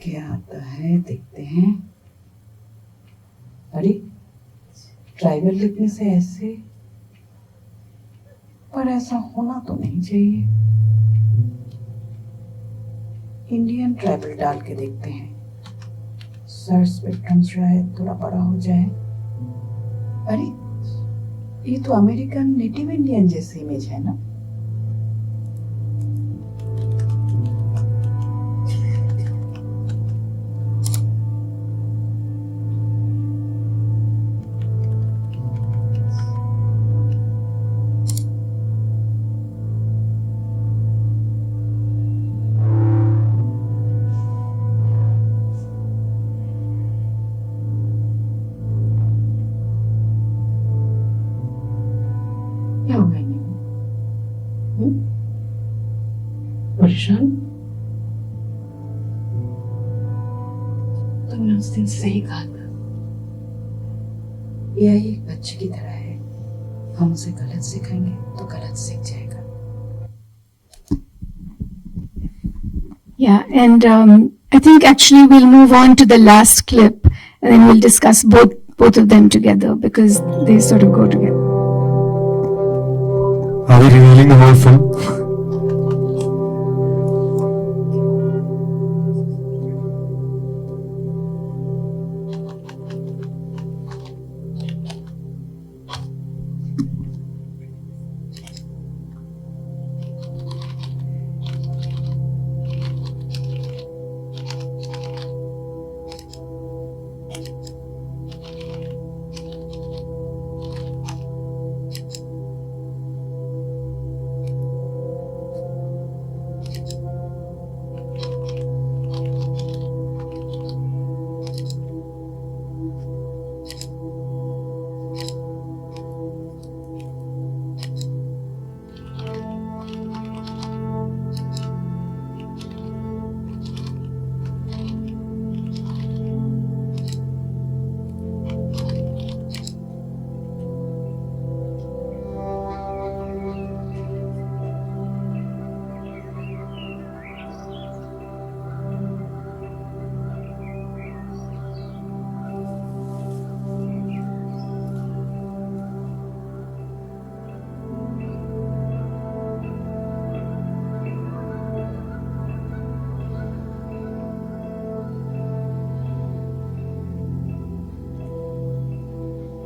Speaker 5: क्या आता है देखते हैं। अरे ट्राइबल लिखने से ऐसे, पर ऐसा होना तो नहीं चाहिए। इंडियन ट्राइबल डाल के देखते हैं, सर्च स्पेक्ट्रम शायद थोड़ा बड़ा हो जाए। अरे ये तो अमेरिकन नेटिव इंडियन जैसी इमेज है ना। क्या हो गया नहीं? परेशान? तुमने उस दिन सही कहा था, यह एक बच्चे की तरह है, हम उसे गलत सिखाएंगे तो गलत सीख जाएगा।
Speaker 2: Yeah, and I think actually we'll move on to the last clip, and then we'll discuss both of them together because they sort of go together.
Speaker 3: Are we revealing the whole film?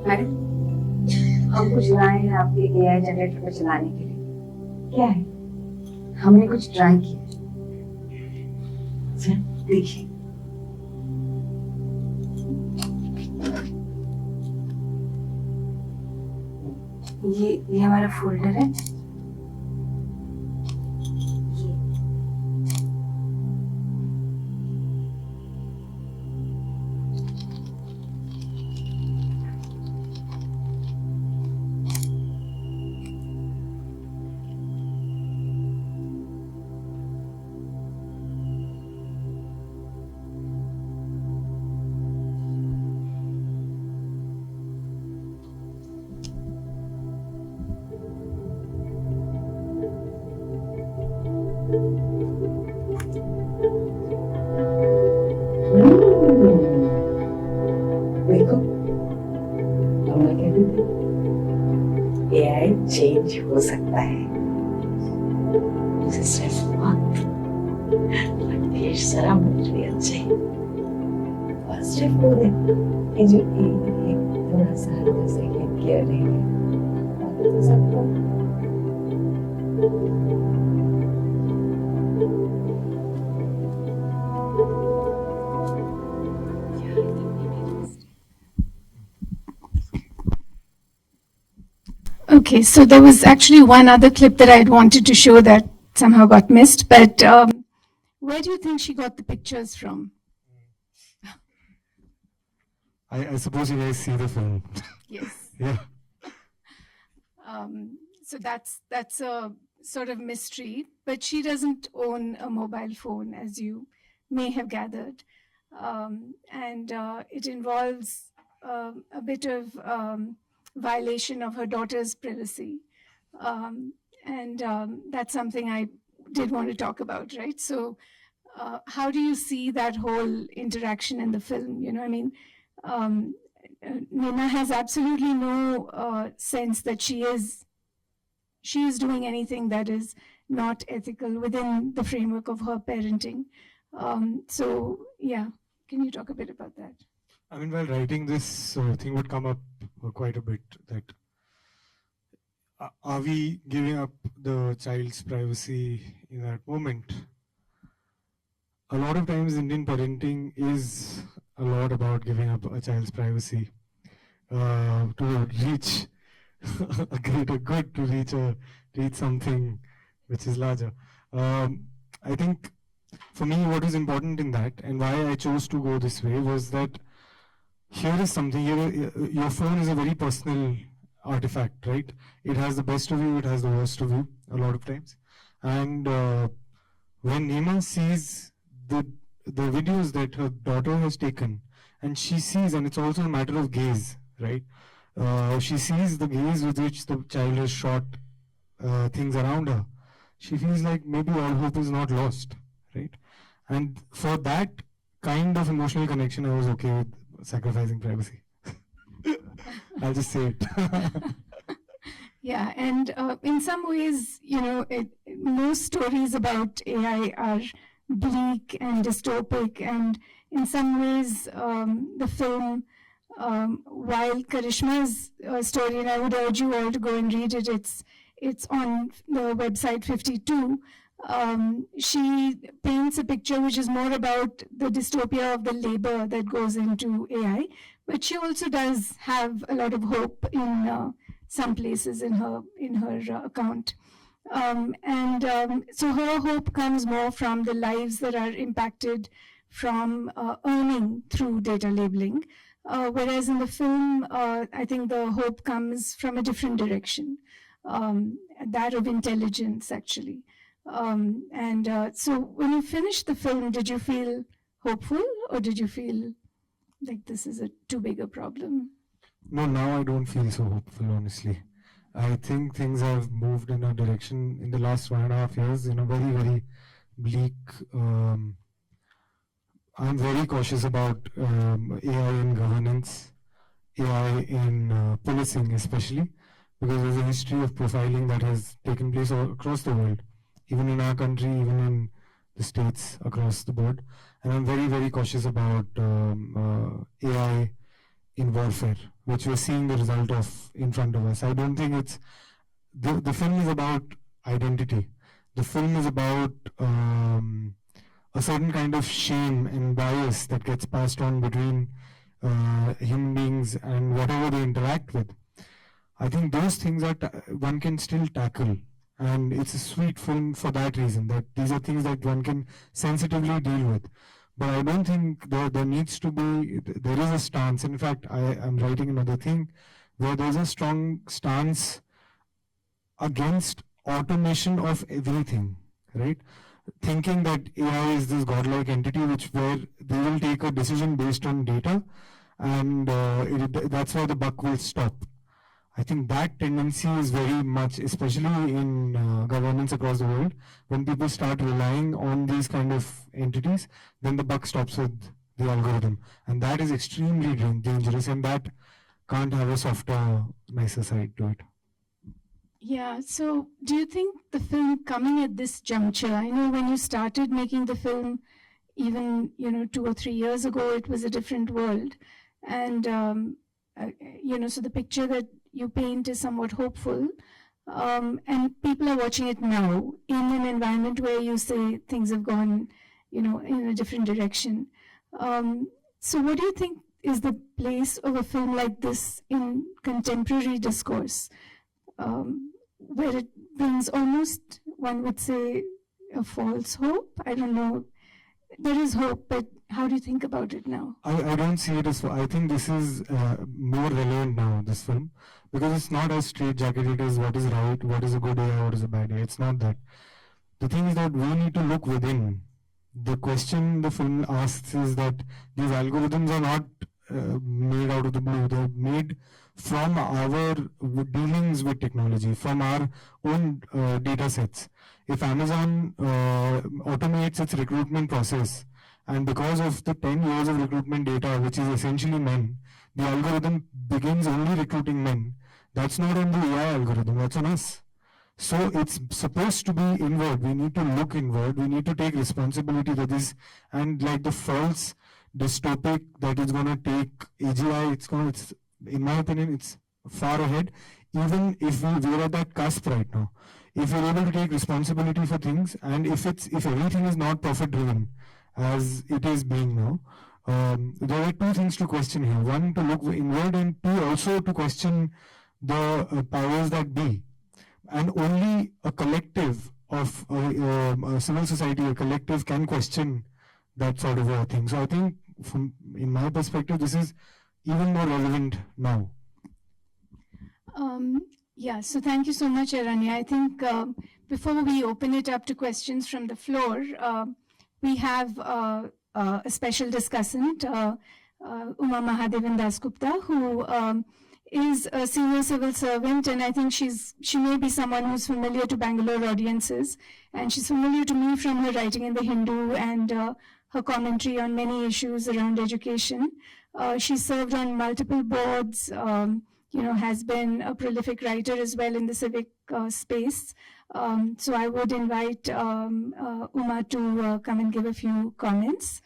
Speaker 5: Madam, हम कुछ लाए हैं आपके AI generator पे चलाने के लिए। क्या है? हमने कुछ ट्राई किया। सर देखिए, ये हमारा फोल्डर है। देखो, हम कहते थे AI चेंज हो सकता है। मुझे सिर्फ वक्त और ढेर सारा मटेरियल चाहिए। बस सिर्फ वो ये जो एक थोड़ा सा हल्का सा किया नहीं है, बाकी तो सब तो
Speaker 2: Okay, so there was actually one other clip that I had wanted to show that somehow got missed, but where do you think she got the pictures from?
Speaker 3: I suppose you guys see the film.
Speaker 2: Yes.
Speaker 3: Yeah.
Speaker 2: So that's a sort of mystery, but she doesn't own a mobile phone, as you may have gathered. And it involves a bit of violation of her daughter's privacy. That's something I did want to talk about, right? So how do you see that whole interaction in the film? You know, I mean, Nina has absolutely no sense that she is doing anything that is not ethical within the framework of her parenting. So yeah, can you talk a bit about that?
Speaker 3: I mean, while writing this thing would come up quite a bit, that are we giving up the child's privacy in that moment? A lot of times Indian parenting is a lot about giving up a child's privacy to reach a greater good, to reach something which is larger. I think for me what is important in that, and why I chose to go this way, was that here is something, your phone is a very personal artifact, right? It has the best of you, it has the worst of you a lot of times. And when Nima sees the videos that her daughter has taken, and she sees, and it's also a matter of gaze, right? She sees the gaze with which the child has shot things around her. She feels like maybe all hope is not lost, right? And for that kind of emotional connection, I was okay with sacrificing privacy. I'll just say it.
Speaker 2: Yeah, and in some ways, you know, most stories about AI are bleak and dystopic, and in some ways, the film, while Karishma's story, and I would urge you all to go and read it, it's on the website 52. She paints a picture which is more about the dystopia of the labor that goes into AI, but she also does have a lot of hope in some places in her account. So her hope comes more from the lives that are impacted from earning through data labeling, whereas in the film, I think the hope comes from a different direction, that of intelligence, actually. So when you finished the film, did you feel hopeful, or did you feel like this is a too big a problem?
Speaker 3: No, now I don't feel so hopeful, honestly. I think things have moved in a direction in the last 1.5 years in a very, very bleak. I'm very cautious about AI in governance, AI in policing especially, because there's a history of profiling that has taken place all across the world, even in our country, even in the States, across the board. And I'm very, very cautious about AI in warfare, which we're seeing the result of in front of us. I don't think it's... The film is about identity. The film is about a certain kind of shame and bias that gets passed on between human beings and whatever they interact with. I think those things are one can still tackle, and it's a sweet film for that reason, that these are things that one can sensitively deal with. But I don't think there needs to be, there is a stance. In fact, I'm writing another thing where there's a strong stance against automation of everything, right? Thinking that AI is this godlike entity where they will take a decision based on data, and that's where the buck will stop. I think that tendency is very much, especially in governance across the world, when people start relying on these kind of entities, then the buck stops with the algorithm. And that is extremely dangerous, and that can't have a softer, nicer side to it.
Speaker 2: Yeah, so do you think the film coming at this juncture, I know when you started making the film, even 2 or 3 years ago, it was a different world. And, so the picture that you paint is somewhat hopeful, and people are watching it now in an environment where you say things have gone, in a different direction. So what do you think is the place of a film like this in contemporary discourse, where it brings almost, one would say, a false hope? I don't know. There is hope, but how do you think about it now?
Speaker 3: I don't see it as, I think this is more relevant now, this film, because it's not as straightjacketed as what is right, what is a good AI, what is a bad AI. It's not that. The thing is that we need to look within. The question the film asks is that these algorithms are not made out of the blue. They're made from our dealings with technology, from our own data sets. If Amazon automates its recruitment process, and because of the 10 years of recruitment data, which is essentially men, the algorithm begins only recruiting men, that's not on the AI algorithm, that's on us. So it's supposed to be inward. We need to look inward. We need to take responsibility for this. And like the false dystopic that is going to take AGI, it's in my opinion, it's far ahead. Even if we're at that cusp right now, if we're able to take responsibility for things, and if everything is not profit driven, as it is being now, there are two things to question here. One, to look inward, and two, also to question the powers that be. And only a collective of a civil society, a collective, can question that sort of a thing. So I think, in my perspective, this is even more relevant now.
Speaker 2: Yeah, so thank you so much, Aranya. I think before we open it up to questions from the floor, we have a special discussant, Uma Mahadevan Dasgupta, who is a senior civil servant, and I think she may be someone who's familiar to Bangalore audiences, and she's familiar to me from her writing in The Hindu and her commentary on many issues around education. She served on multiple boards, has been a prolific writer as well in the civic space. So I would invite Uma to come and give a few comments,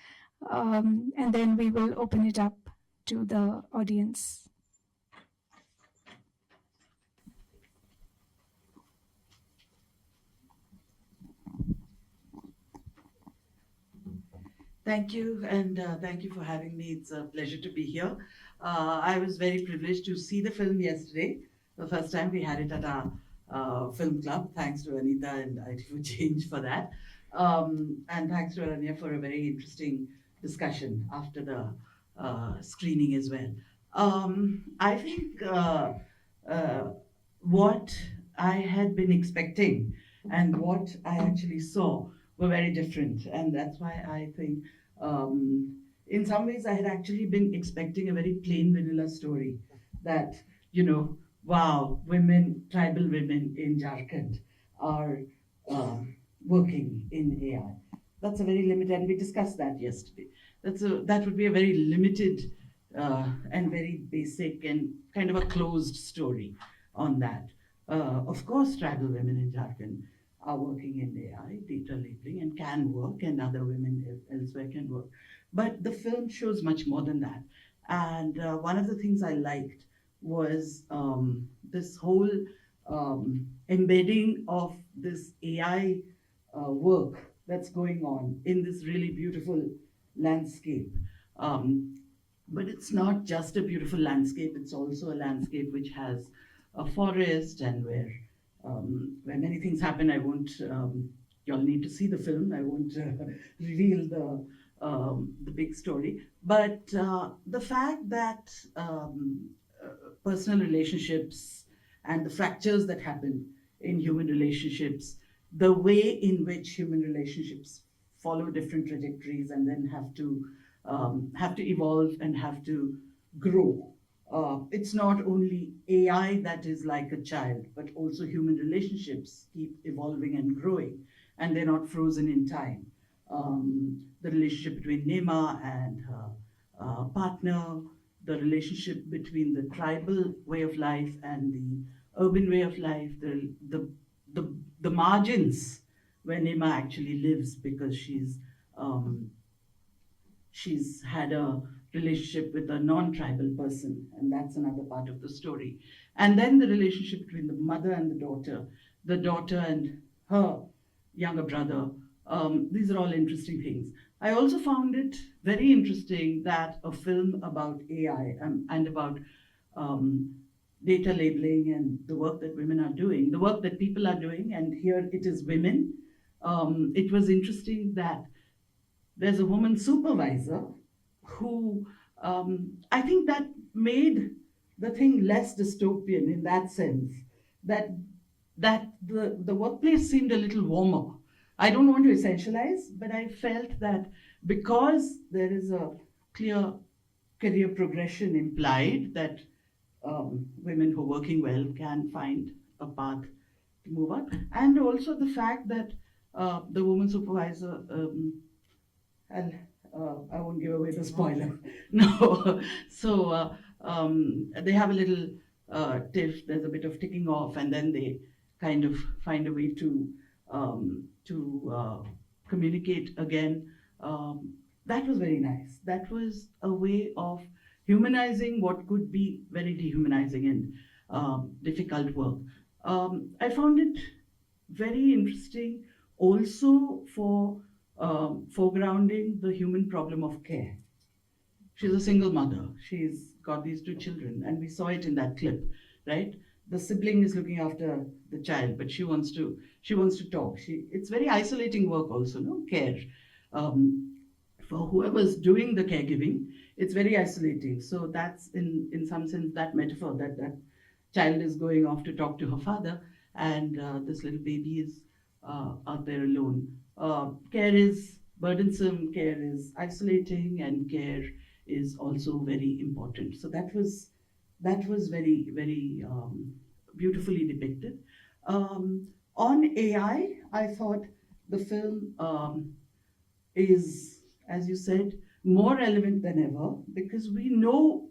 Speaker 2: and then we will open it up to the audience.
Speaker 9: Thank you, and thank you for having me. It's a pleasure to be here. I was very privileged to see the film yesterday. The first time we had it at our film club. Thanks to Anita and IT for Change for that. And thanks to Aranya for a very interesting discussion after the screening as well. I think what I had been expecting and what I actually saw were very different, and that's why I think in some ways I had actually been expecting a very plain vanilla story that, wow, tribal women in Jharkhand are working in AI. That's a very limited, and we discussed that yesterday. That would be a very limited and very basic and kind of a closed story on that. Of course, tribal women in Jharkhand are working in AI, data labeling, and can work, and other women elsewhere can work. But the film shows much more than that. And one of the things I liked was this whole embedding of this AI work that's going on in this really beautiful landscape. But it's not just a beautiful landscape, it's also a landscape which has a forest and where many things happen. I won't, you'll need to see the film. I won't reveal the big story. But the fact that personal relationships and the fractures that happen in human relationships, the way in which human relationships follow different trajectories and then have to evolve and have to grow. It's not only AI that is like a child, but also human relationships keep evolving and growing, and they're not frozen in time. The relationship between Nema and her partner, the relationship between the tribal way of life and the urban way of life, the margins where Nema actually lives because she's had a relationship with a non-tribal person, and that's another part of the story. And then the relationship between the mother and the daughter and her younger brother. These are all interesting things. I also found it very interesting that a film about AI and about data labeling and the work that women are doing, the work that people are doing, and here it is women. It was interesting that there's a woman supervisor who, I think that made the thing less dystopian in that sense, that the workplace seemed a little warmer. I don't want to essentialize, but I felt that because there is a clear career progression implied, that women who are working well can find a path to move on. And also the fact that the woman supervisor, I won't give away the spoiler. No. So they have a little tiff, there's a bit of ticking off, and then they kind of find a way to communicate again. That was very nice. That was a way of humanizing what could be very dehumanizing and difficult work. I found it very interesting also for foregrounding the human problem of care. She's a single mother. She's got these 2 children, and we saw it in that clip, right? The sibling is looking after the child, but she wants to talk. It's very isolating work also, no? Care. For whoever's doing the caregiving, it's very isolating. So that's in some sense that metaphor, that child is going off to talk to her father, and this little baby is out there alone. Care is burdensome, care is isolating, and care is also very important. So that was very, very beautifully depicted. On AI, I thought the film is, as you said, more relevant than ever, because we know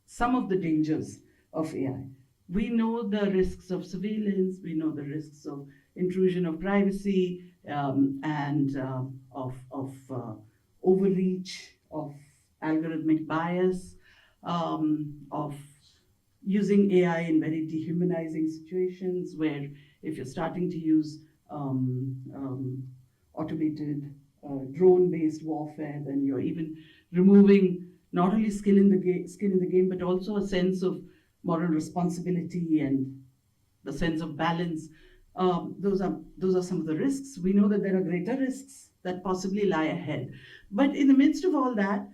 Speaker 9: some of the dangers of AI. We know the risks of surveillance, we know the risks of intrusion of privacy, and of overreach, of algorithmic bias, of using AI in very dehumanizing situations, where if you're starting to use automated drone-based warfare, then you're even removing not only skin in the game, but also a sense of moral responsibility and the sense of balance. Those are some of the risks. We know that there are greater risks that possibly lie ahead. But in the midst of all that,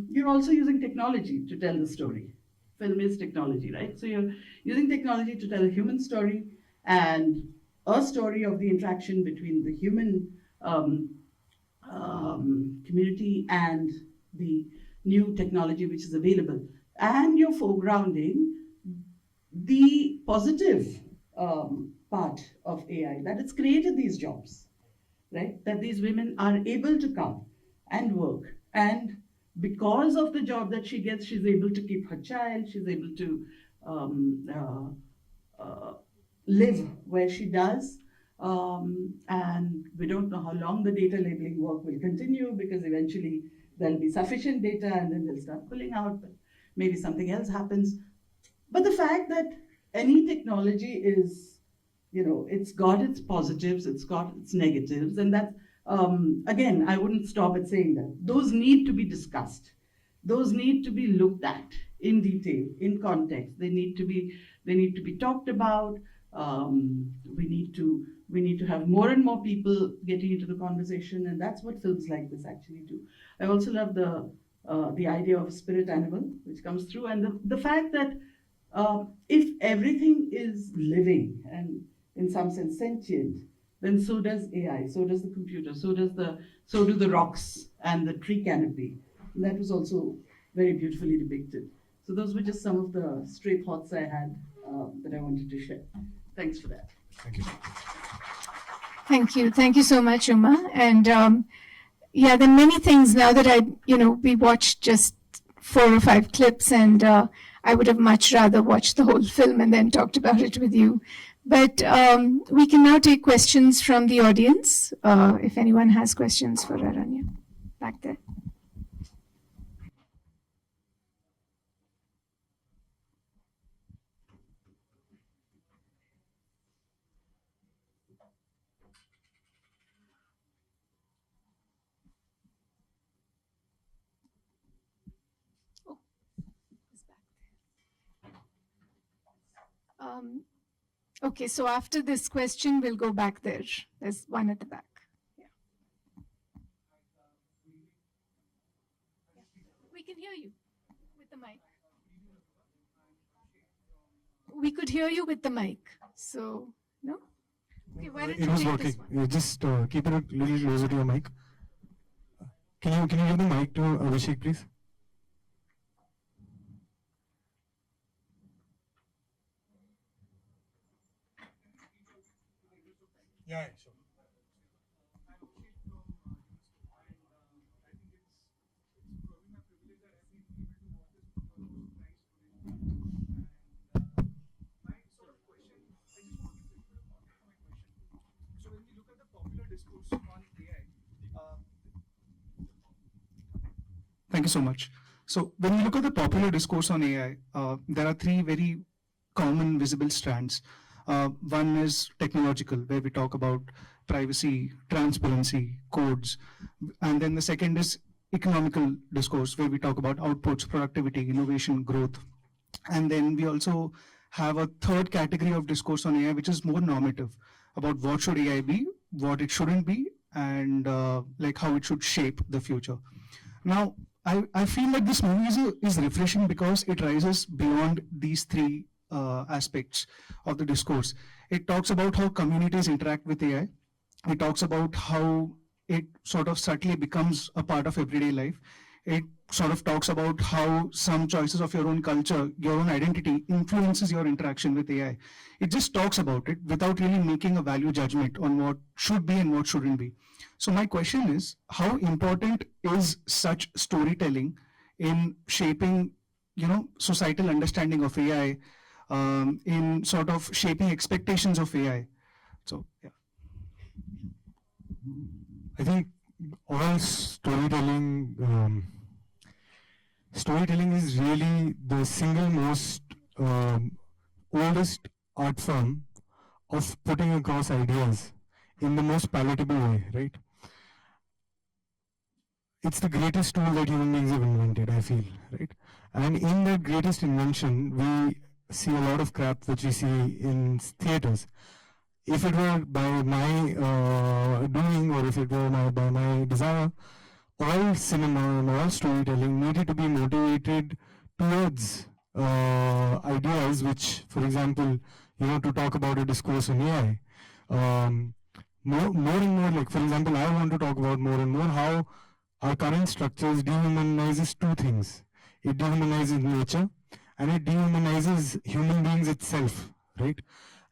Speaker 9: you're also using technology to tell the story. Film is technology, right? So you're using technology to tell a human story, and a story of the interaction between the human community and the new technology which is available. And you're foregrounding the positive part of AI, that it's created these jobs, right? That these women are able to come and work, and because of the job that she gets, she's able to keep her child, she's able to live where she does. And we don't know how long the data labeling work will continue, because eventually there'll be sufficient data and then they'll start pulling out, but maybe something else happens. But the fact that any technology is, it's got its positives, it's got its negatives, and that, again, I wouldn't stop at saying that. Those need to be discussed. Those need to be looked at in detail, in context. They need to be talked about. We need to have more and more people getting into the conversation, and that's what films like this actually do. I also love the idea of a spirit animal, which comes through, and the fact that if everything is living and in some sense sentient, then so does AI, so does the computer, so do the rocks and the tree canopy. And that was also very beautifully depicted. So those were just some of the stray thoughts I had that I wanted to share. Thanks for that.
Speaker 3: Thank you.
Speaker 2: Thank you. Thank you so much, Uma. And yeah, there are many things now that we watched just 4 or 5 clips, and I would have much rather watched the whole film and then talked about it with you. But we can now take questions from the audience. If anyone has questions for Aranya, back there. Okay, so after this question, we'll go back there. There's one at the back. Yeah. hear you with the mic. We could hear you with the mic. So, no? Okay, why don't
Speaker 3: It
Speaker 2: you
Speaker 3: was
Speaker 2: take
Speaker 3: working.
Speaker 2: this one?
Speaker 3: You just keep it a little closer to your mic. Can you give the mic to Abhishek, please? Yeah, sure.
Speaker 10: Thank you so much. So when you look at the popular discourse on AI, there are three very common visible strands. One is technological, where we talk about privacy, transparency, codes. And then the second is economical discourse, where we talk about outputs, productivity, innovation, growth. And then we also have a third category of discourse on AI, which is more normative, about what should AI be, what it shouldn't be, and like how it should shape the future. Now, I feel like this movie is refreshing because it rises beyond these three aspects of the discourse. It talks about how communities interact with AI. It talks about how it sort of subtly becomes a part of everyday life. It sort of talks about how some choices of your own culture, your own identity influences your interaction with AI. It just talks about it without really making a value judgment on what should be and what shouldn't be. So my question is, how important is such storytelling in shaping, societal understanding of AI, in sort of shaping expectations of AI? So, yeah.
Speaker 3: I think all storytelling is really the single most oldest art form of putting across ideas in the most palatable way, right? It's the greatest tool that human beings have invented, I feel, right? And in that greatest invention, we see a lot of crap which we see in theaters. If it were by my doing, or if it were by my desire, all cinema and all storytelling needed to be motivated towards ideas which, for example, to talk about a discourse on AI. More and more, like, for example, I want to talk about more and more how our current structures dehumanizes two things. It dehumanizes nature and it dehumanizes human beings itself, right?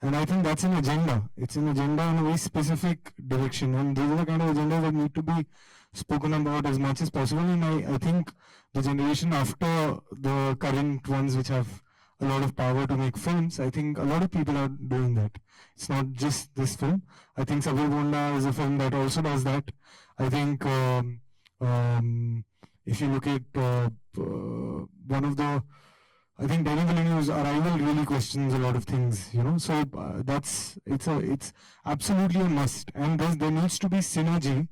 Speaker 3: And I think that's an agenda. It's an agenda in a very specific direction, and these are the kind of agendas that need to be spoken about as much as possible. And I think the generation after the current ones, which have a lot of power to make films, I think a lot of people are doing that. It's not just this film. I think Sabir Bonda is a film that also does that. I think if you look at one of the, I think Danny Villeneuve's arrival really questions a lot of things, So it's absolutely a must, and there needs to be synergy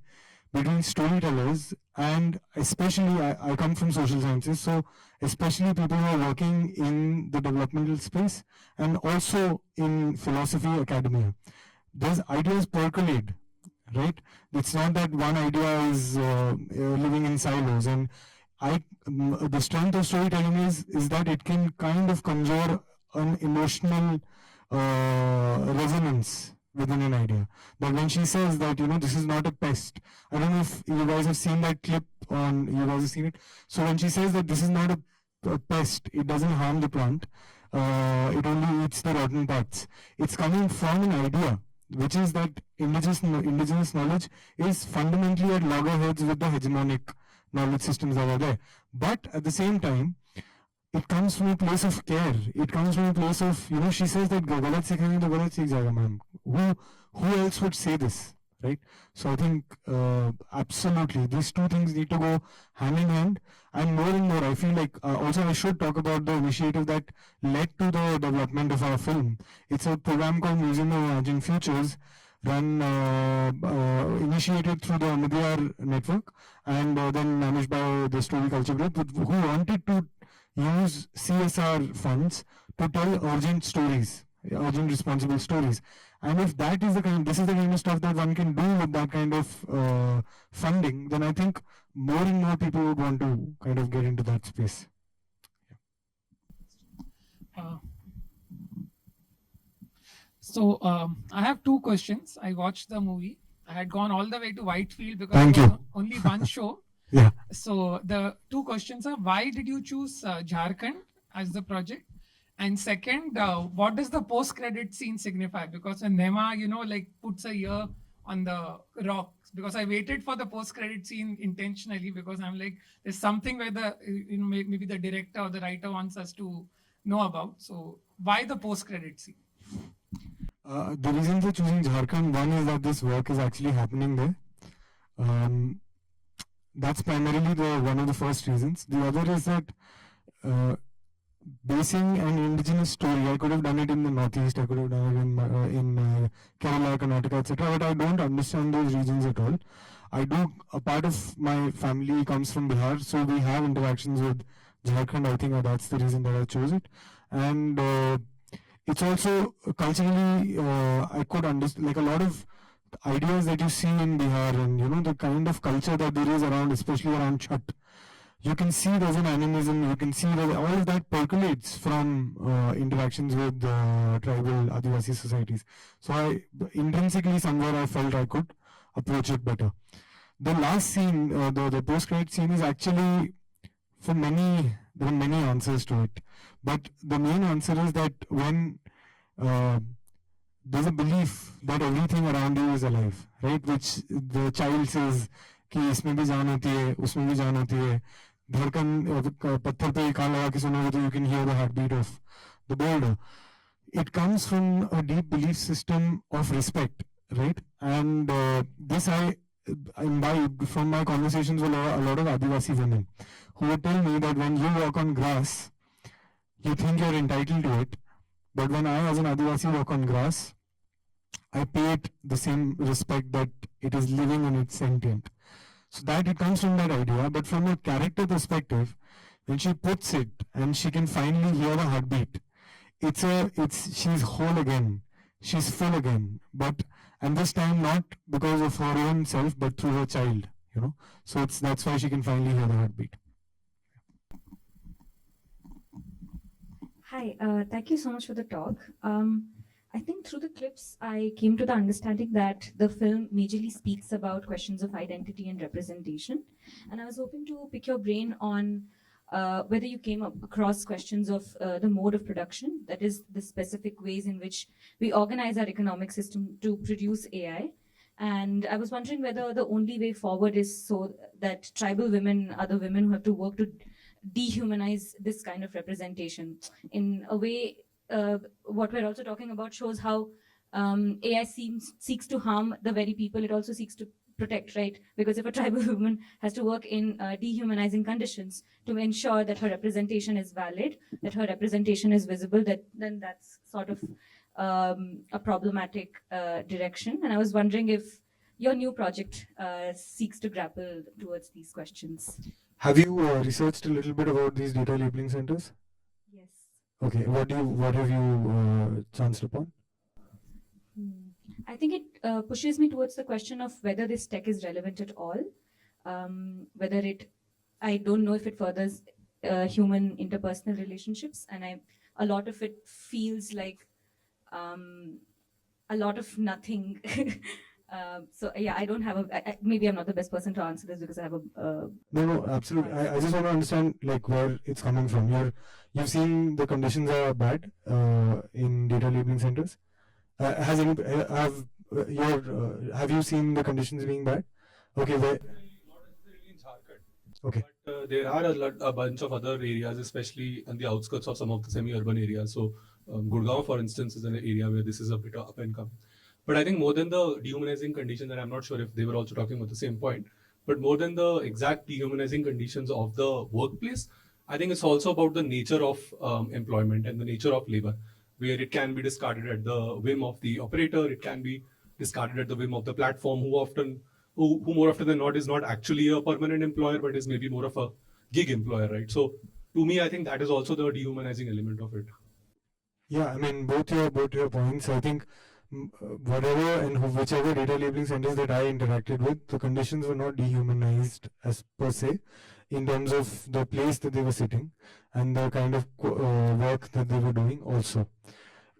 Speaker 3: between storytellers and especially I come from social sciences, so especially people who are working in the developmental space and also in philosophy academia. There's ideas percolate, right? It's not that one idea is living in silos, and the strength of storytelling is that it can kind of conjure an emotional resonance within an idea. But when she says that, this is not a pest, I don't know if you guys have seen that clip you guys have seen it. So when she says that this is not a pest, it doesn't harm the plant, it only eats the rotten parts. It's coming from an idea, which is that indigenous knowledge is fundamentally at loggerheads with the hegemonic knowledge systems that are there. But at the same time, it comes from a place of care. It comes from a place of, she says that galat sikhenge to galat sikh jayega, ma'am. Who else would say this, right? So I think absolutely these two things need to go hand in hand, and more, I feel like also I should talk about the initiative that led to the development of our film. It's a program called Museum of Imagined Futures, run initiated through the Amidiyar network and then managed by the Story Culture Group, who wanted to use CSR funds to tell urgent stories, urgent responsible stories. And if this is the kind of stuff that one can do with that kind of funding, then I think more and more people would want to kind of get into that space.
Speaker 11: I have two questions. I watched the movie. I had gone all the way to Whitefield because
Speaker 3: Thank
Speaker 11: there was
Speaker 3: you.
Speaker 11: only one show.
Speaker 3: Yeah.
Speaker 11: So the two questions are: why did you choose Jharkhand as the project? And second, what does the post-credit scene signify? Because when Nema, like puts a ear on the rocks, because I waited for the post-credit scene intentionally because I'm like, there's something where the, maybe the director or the writer wants us to know about. So why the post-credit scene?
Speaker 3: The reason for choosing Jharkhand, one is that this work is actually happening there. That's primarily one of the first reasons. The other is that basing an indigenous story, I could have done it in the Northeast, I could have done it in Kerala, Karnataka, etc. But I don't understand those regions at all. A part of my family comes from Bihar, so we have interactions with Jharkhand. I think that's the reason that I chose it. And it's also culturally, I could understand, like a lot of ideas that you see in Bihar and, the kind of culture that there is around, especially around Chhat. You can see there's an animism, you can see that all of that percolates from interactions with tribal Adivasi societies. So intrinsically somewhere I felt I could approach it better. The last scene, the post-credit scene is actually, there are many answers to it. But the main answer is that when there's a belief that everything around you is alive, right? Which the child says, कि इसमें भी जान होती है, उसमें भी जान होती है. धड़कन पत्थर पे कान लगा के सुनोगे तो you can hear the heartbeat of the boulder. It comes from a deep belief system of respect, right? And this I imbibe from my conversations with a lot of Adivasi women who would tell me that when you walk on grass, you think you're entitled to it, but when I as an Adivasi walk on grass, I pay it the same respect that it is living and it's sentient. So that it comes from that idea, but from a character perspective, when she puts it and she can finally hear the heartbeat, she's whole again, she's full again, and this time not because of her own self, but through her child, So that's why she can finally hear the heartbeat.
Speaker 12: Hi, thank you so much for the talk. I think through the clips, I came to the understanding that the film majorly speaks about questions of identity and representation. And I was hoping to pick your brain on whether you came across questions of the mode of production, that is the specific ways in which we organize our economic system to produce AI. And I was wondering whether the only way forward is so that tribal women are the women who have to work to dehumanize this kind of representation. In a way, what we're also talking about shows how AI seeks to harm the very people it also seeks to protect, right? Because if a tribal woman has to work in dehumanizing conditions to ensure that her representation is valid, that her representation is visible, then that's sort of a problematic direction. And I was wondering if your new project seeks to grapple towards these questions.
Speaker 3: Have you researched a little bit about these data labeling centers?
Speaker 12: Yes.
Speaker 3: Okay, what have you chanced upon?
Speaker 12: I think it pushes me towards the question of whether this tech is relevant at all, I don't know if it furthers human interpersonal relationships, and a lot of it feels like a lot of nothing. So yeah, I don't have maybe I'm not the best person to answer this because I have a...
Speaker 3: No, absolutely. I just want to understand like where it's coming from. You've seen the conditions are bad in data labeling centers. Have you seen the conditions being bad? Okay, where?
Speaker 13: Not necessarily in Jharkhand.
Speaker 3: Okay.
Speaker 13: But there are a bunch of other areas, especially on the outskirts of some of the semi-urban areas. So Gurgaon, for instance, is an area where this is a bit up and coming. But I think more than the dehumanizing conditions, and I'm not sure if they were also talking about the same point, but more than the exact dehumanizing conditions of the workplace, I think it's also about the nature of employment and the nature of labor, where it can be discarded at the whim of the operator, it can be discarded at the whim of the platform, who more often than not is not actually a permanent employer, but is maybe more of a gig employer, right? So to me, I think that is also the dehumanizing element of it.
Speaker 3: Yeah, I mean both your points. I think whatever and whichever data labeling centers that I interacted with, the conditions were not dehumanized as per se, in terms of the place that they were sitting and the kind of work that they were doing also.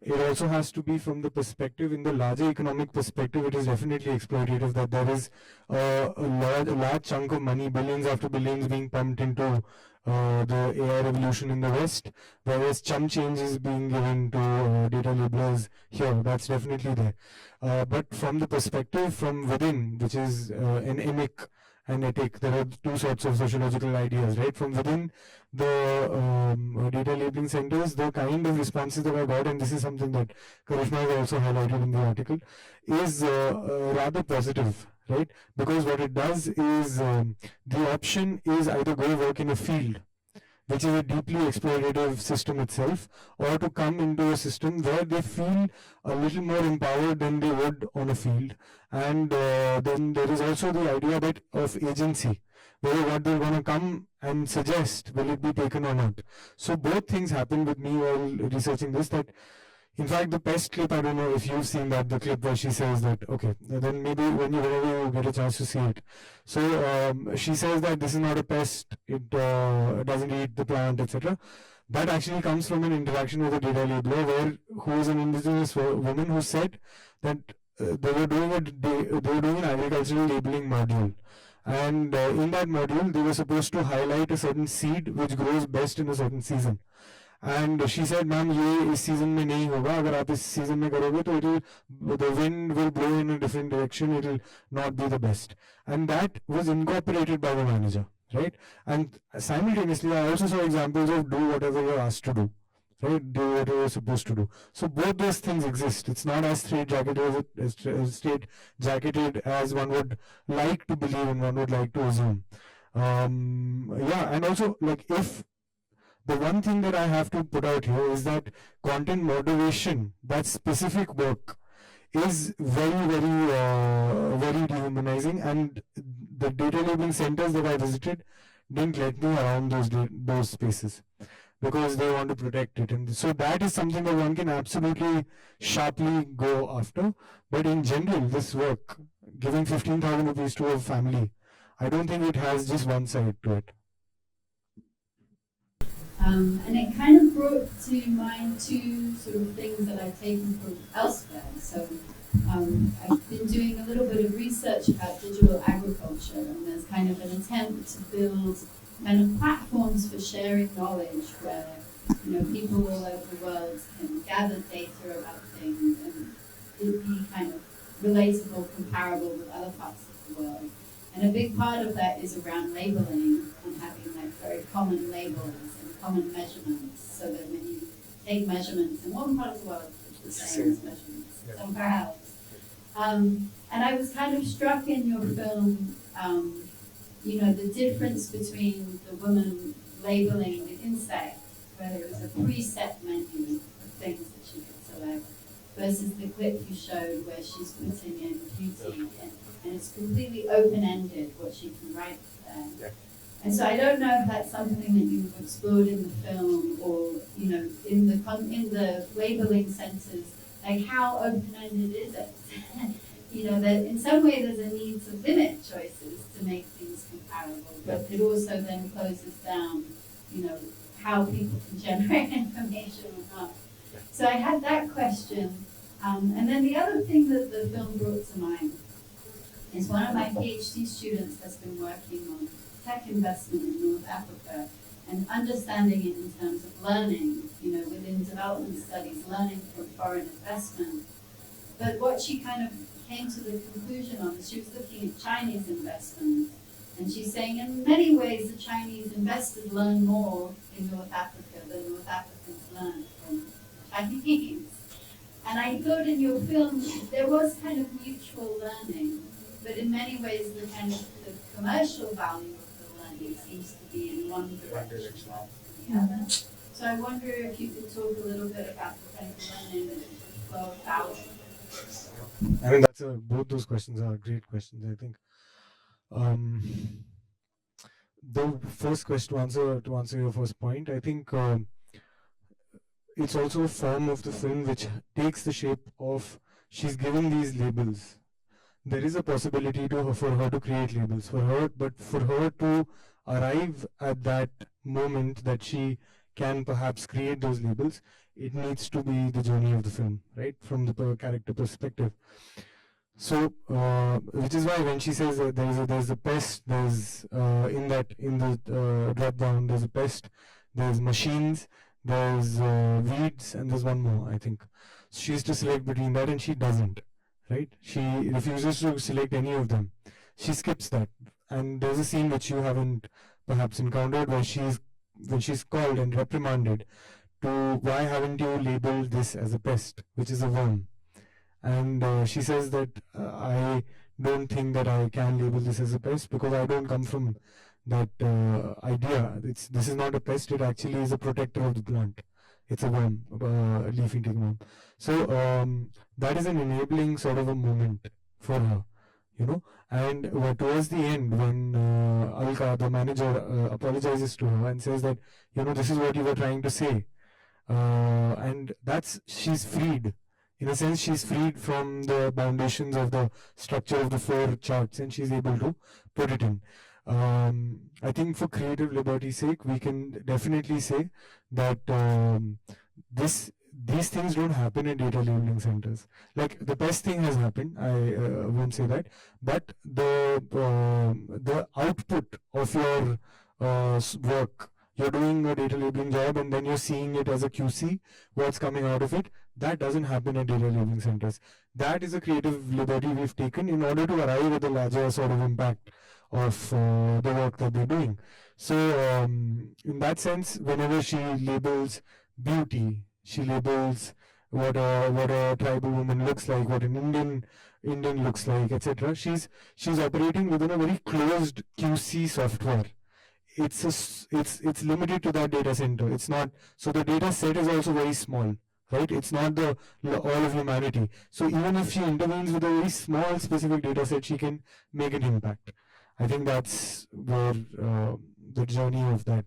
Speaker 3: It also has to be from the perspective, in the larger economic perspective, it is definitely exploitative, that there is a large chunk of money, billions after billions, being pumped into the AI revolution in the West, whereas chump change is being given to data labelers here. That's definitely there. But from the perspective from within, which is an emic and ethic, there are two sorts of sociological ideas, right? From within the data labeling centers, the kind of responses that I got, and this is something that Karishma has also highlighted in the article, is rather positive, right? Because what it does is the option is either go work in a field, which is a deeply exploitative system itself, or to come into a system where they feel a little more empowered than they would on a field. And then there is also the idea that of agency, whether what they're going to come and suggest, will it be taken or not. So both things happened with me while researching this, that in fact, the pest clip, I don't know if you've seen that, the clip where she says that, okay, then maybe whenever you get a chance to see it. So she says that this is not a pest, it doesn't eat the plant, etc. That actually comes from an interaction with a data labeler, who is an indigenous woman who said that they were doing an agricultural labeling module. And in that module, they were supposed to highlight a certain seed which grows best in a certain season. And she said, ma'am, ये इस season में नहीं होगा, अगर आप इस season में करोगे तो the wind will blow in a different direction, it will not be the best. And that was incorporated by the manager, right? And simultaneously, I also saw examples of do whatever you're asked to do, right? Do whatever you're supposed to do. So both those things exist. It's not as straight-jacketed as one would like to believe and one would like to assume. Yeah, and also, like, if the one thing that I have to put out here is that content moderation, that specific work, is very, very dehumanizing, and the data labeling centers that I visited didn't let me around those spaces because they want to protect it. And so that is something that one can absolutely sharply go after. But in general, this work, giving 15,000 rupees to a family, I don't think it has just one side to it.
Speaker 14: And it kind of brought to mind two sort of things that I've taken from elsewhere. So I've been doing a little bit of research about digital agriculture, and there's kind of an attempt to build kind of platforms for sharing knowledge where, you know, people all over the world can gather data about things and it be kind of relatable, comparable with other parts of the world. And a big part of that is around labeling and having like very common labels and common measurements, so that when you take measurements in one part of the world, it's the same as measurements somewhere else. And I was kind of struck in your film, you know, the difference between the woman labeling the insect, where there was a preset menu of things that she could select, versus the clip you showed where she's putting in beauty, and it's completely open-ended what she can write there. Yeah. And so I don't know if that's something that you've explored in the film, or, you know, in the labeling centers, like how open-ended is it? You know, that in some way there's a need to limit choices to make things comparable, but it also then closes down, you know, how people can generate information or not. So I had that question. And then the other thing that the film brought to mind is one of my PhD students has been working on tech investment in North Africa and understanding it in terms of learning, you know, within development studies, learning from foreign investment. But what she kind of came to the conclusion on is she was looking at Chinese investment, and she's saying in many ways the Chinese investors learn more in North Africa than North Africans learn from Chinese. And I thought in your film there was kind of mutual learning, but in many ways the kind of the commercial value of the learning seems to be in one direction rather than the other. So I wonder if you could talk a little bit about the kind of learning that should flow out.
Speaker 3: I mean, both those questions are great questions, I think. The first question, to answer your first point, I think it's also a form of the film which takes the shape of she's given these labels. There is a possibility for her to create labels for her, but for her to arrive at that moment that she can perhaps create those labels, it needs to be the journey of the film, right? From the character perspective. So, which is why when she says there's a pest, there's in the drop down, there's a pest, there's machines, there's weeds, and there's one more, I think. She's to select between that, and she doesn't, right? She refuses to select any of them. She skips that, and there's a scene which you haven't perhaps encountered where when she's called and reprimanded to why haven't you labeled this as a pest, which is a worm. And she says that I don't think that I can label this as a pest because I don't come from that idea. This is not a pest, it actually is a protector of the plant. It's a worm, leaf eating worm. So that is an enabling sort of a moment for her, you know. And towards the end, when Alka, the manager, apologizes to her and says that, you know, this is what you were trying to say. And she's freed. In a sense, she's freed from the foundations of the structure of the 4 charts, and she's able to put it in. I think for creative liberty's sake, we can definitely say that these things don't happen in data labeling centers. Like the best thing has happened, I won't say that, but the output of your work, you're doing a data labeling job and then you're seeing it as a QC, what's coming out of it, that doesn't happen at data labeling centers. That is a creative liberty we've taken in order to arrive at the larger sort of impact of the work that they're doing. So in that sense, whenever she labels beauty, she labels what a tribal woman looks like, what an Indian looks like, etc. She's operating within a very closed QC software. It's limited to that data center. It's not, so the data set is also very small, right? It's not all of humanity. So even if she intervenes with a very small specific data set, she can make an impact. I think that's where the journey of that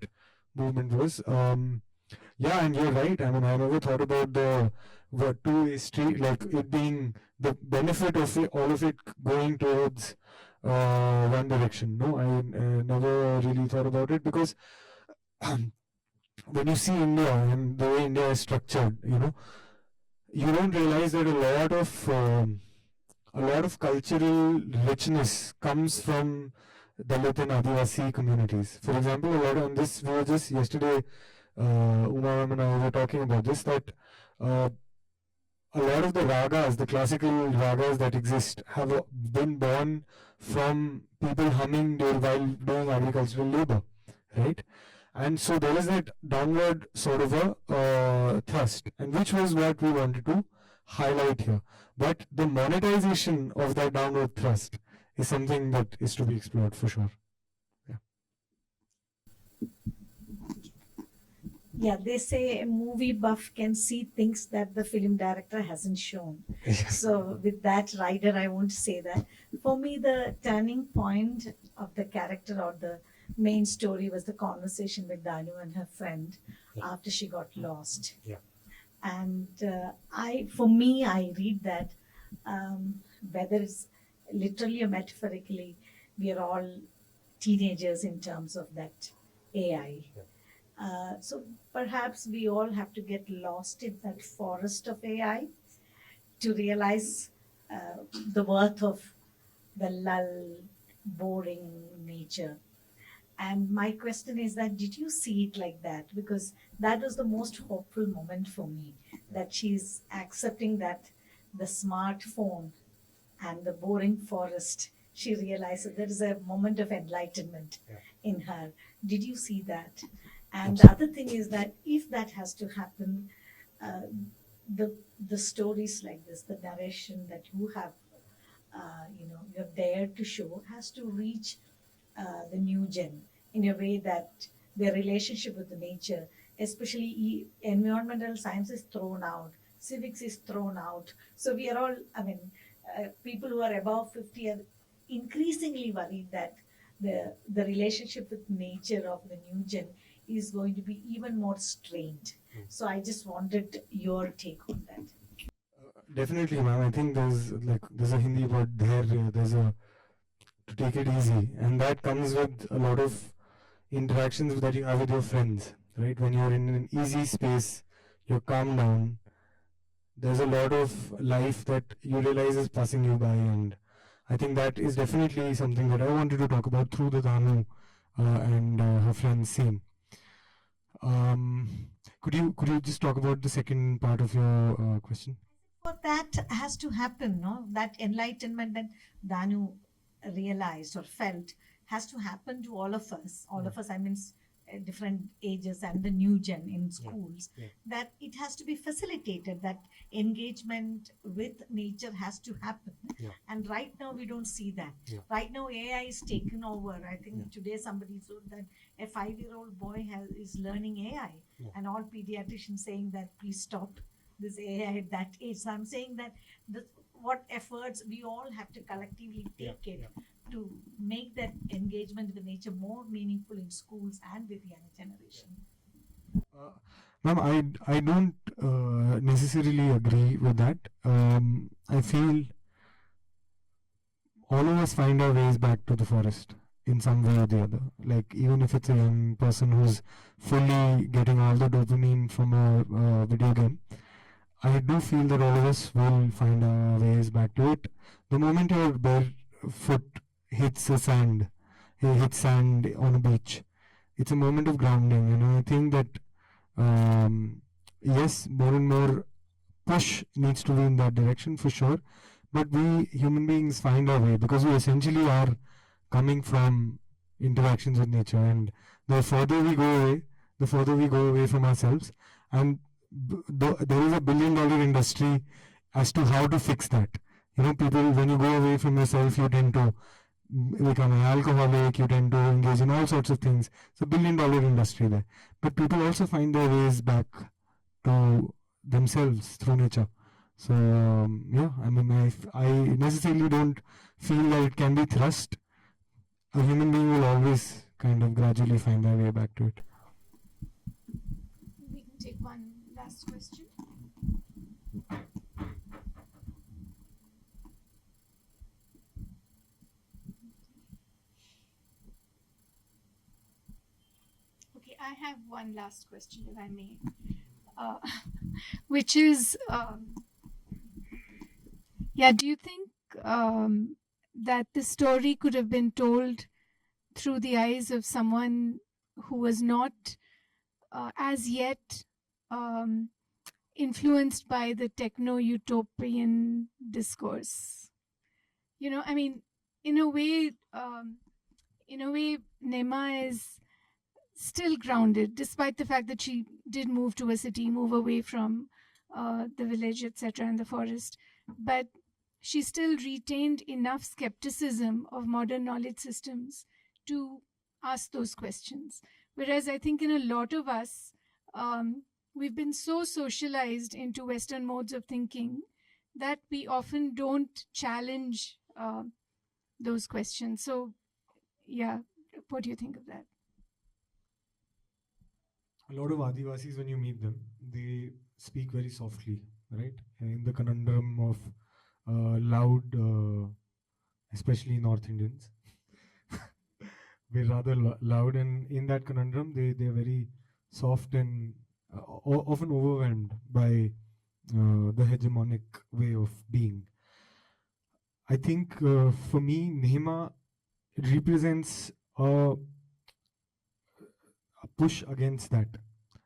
Speaker 3: movement was. Yeah, and you're right. I mean, I never thought about the two-way street, like it being the benefit of it, all of it going towards one direction. No, I never really thought about it because when you see India and the way India is structured, you know, you don't realize that a lot of cultural richness comes from Dalit and Adivasi communities. For example, a lot on this, we were just yesterday, Uma and I were talking about this, that a lot of the ragas, the classical ragas that exist, have been born from people humming while doing agricultural labor, right? And so there is that downward sort of a thrust, and which was what we wanted to highlight here. But the monetization of that downward thrust is something that is to be explored for sure.
Speaker 15: Yeah, they say a movie buff can see things that the film director hasn't shown. So with that rider, I won't say that. For me, the turning point of the character or the main story was the conversation with Danu and her friend after she got lost.
Speaker 3: Yeah.
Speaker 15: And for me, I read that whether it's literally or metaphorically, we are all teenagers in terms of that AI.
Speaker 3: Yeah.
Speaker 15: So perhaps we all have to get lost in that forest of AI to realize the worth of the lull, boring nature. And my question is that, did you see it like that? Because that was the most hopeful moment for me, that she's accepting that the smartphone and the boring forest, she realized that there is a moment of enlightenment in her. Did you see that? And the other thing is that if that has to happen, the stories like this, the narration that you have, you're there to show, has to reach the new gen in a way that their relationship with the nature, especially environmental science, is thrown out, civics is thrown out. So we are all, people who are above 50 are increasingly worried that the relationship with nature of the new gen is going to be even more strained. So I just wanted your take on that.
Speaker 3: Definitely, ma'am. I think there's a Hindi word there. There's a to take it easy, and that comes with a lot of interactions that you have with your friends, right? When you're in an easy space, you're calm down. There's a lot of life that you realize is passing you by, and I think that is definitely something that I wanted to talk about through the Danu and her friend's scene. Could you just talk about the second part of your question?
Speaker 15: But that has to happen, no? That enlightenment that Danu realized or felt has to happen to all of us. All of us, I mean, different ages and the new gen in schools. That it has to be facilitated. That engagement with nature has to happen. And right now we don't see that. Right now AI is taken over. I think today somebody wrote that a 5-year-old boy is learning AI, and all pediatricians saying that please stop this AI at that age. So I'm saying that what efforts we all have to collectively take to make that engagement with nature more meaningful in schools and with young generation.
Speaker 3: Ma'am, I don't necessarily agree with that. I feel all of us find our ways back to the forest in some way or the other. Like even if it's a young person who's fully getting all the dopamine from a video game, I do feel that all of us will find our ways back to it. The moment your bare foot hits sand on a beach, it's a moment of grounding. I think that yes, more and more push needs to be in that direction for sure. But we human beings find our way because we essentially are coming from interactions with nature, and the further we go away from ourselves, and there is a $1 billion industry as to how to fix that. People, when you go away from yourself, you tend to become an alcoholic, you tend to engage in all sorts of things. It's a $1 billion industry there. But people also find their ways back to themselves through nature. So, I necessarily don't feel that it can be thrust. A human being will always kind of gradually find their way back to it.
Speaker 2: We can take one last question. Okay, I have one last question, if I may, which is, do you think that the story could have been told through the eyes of someone who was not as yet influenced by the techno-utopian discourse? In a way, Nema is still grounded, despite the fact that she did move to a city, move away from the village, etc., and the forest. But she still retained enough skepticism of modern knowledge systems to ask those questions. Whereas I think in a lot of us, we've been so socialized into Western modes of thinking that we often don't challenge those questions. So, what do you think of that?
Speaker 3: A lot of Adivasis, when you meet them, they speak very softly, right? In the conundrum of loud, especially North Indians, we're rather loud, and in that conundrum, they're very soft and often overwhelmed by the hegemonic way of being. I think for me, Nehema represents a push against that,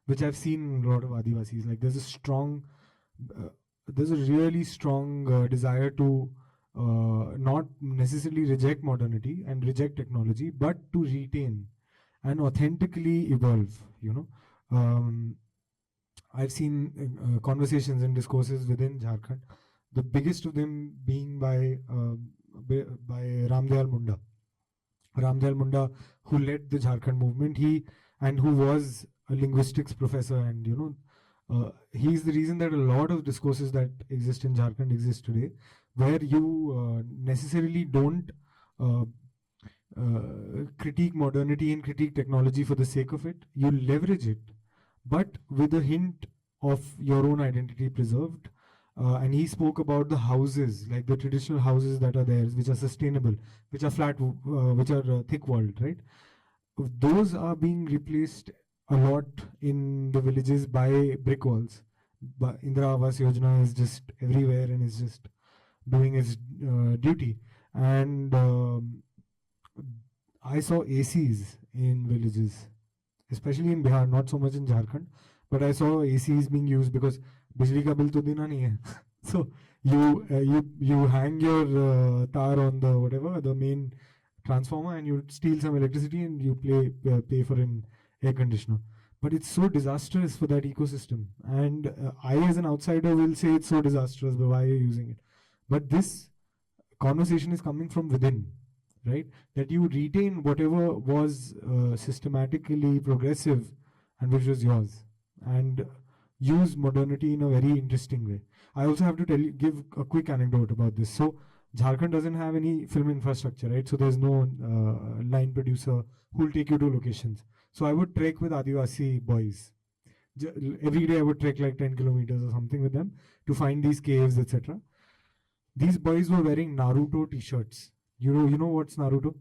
Speaker 3: which I've seen in a lot of Adivasis. Like there's a really strong desire to not necessarily reject modernity and reject technology, but to retain and authentically evolve. I've seen conversations and discourses within Jharkhand, the biggest of them being by Ramdayal Munda. Ramdayal Munda, who led the Jharkhand movement, who was a linguistics professor, and he's the reason that a lot of discourses that exist in Jharkhand exist today, where you necessarily don't critique modernity and critique technology for the sake of it. You leverage it, but with a hint of your own identity preserved, and he spoke about the houses, like the traditional houses that are there, which are sustainable, which are flat, which are thick walled, right? Those are being replaced a lot in the villages by brick walls. But Indira Awas Yojana is just everywhere and is just doing its duty. And I saw ACs in villages, especially in Bihar, not so much in Jharkhand, but I saw ACs being used because bijli ka bill to dena nahi hai. So you hang your tar on the whatever the main transformer and you steal some electricity and you pay for an air conditioner. But it's so disastrous for that ecosystem. And I, as an outsider, will say it's so disastrous, but why are you using it? But this conversation is coming from within, right? That you retain whatever was systematically progressive and which was yours, and use modernity in a very interesting way. I also have to give a quick anecdote about this. So Jharkhand doesn't have any film infrastructure, right? So there's no line producer who will take you to locations. So I would trek with Adivasi boys. Every day I would trek like 10 kilometers or something with them to find these caves, etc. These boys were wearing Naruto t-shirts. You know what's Naruto?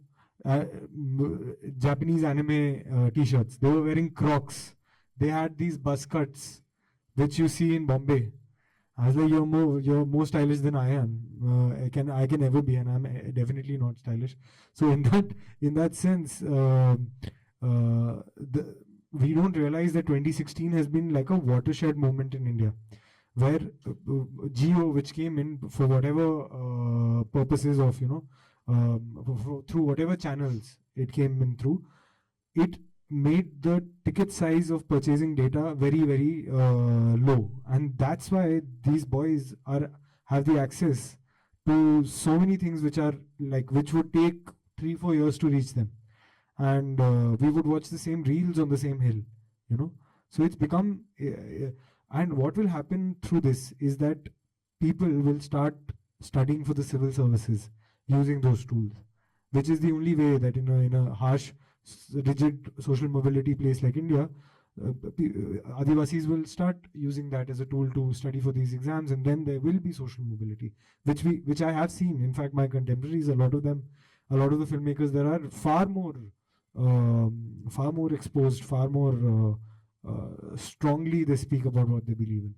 Speaker 3: Japanese anime t-shirts. They were wearing Crocs. They had these buzz cuts, which you see in Bombay. I was like, you're more stylish than I am. I can never be, and I'm definitely not stylish. So in that sense, we don't realize that 2016 has been like a watershed moment in India, where Geo, which came in for whatever purposes of through whatever channels it came in through, it made the ticket size of purchasing data very, very low, and that's why these boys have the access to so many things which would take 3-4 years to reach them, and we would watch the same reels on the same hill, So it's become, and what will happen through this is that people will start studying for the civil services using those tools, which is the only way that in a harsh, rigid social mobility place like India, Adivasis will start using that as a tool to study for these exams, and then there will be social mobility, which I have seen. In fact, my contemporaries, a lot of the filmmakers there are far more exposed, far more strongly they speak about what they believe in.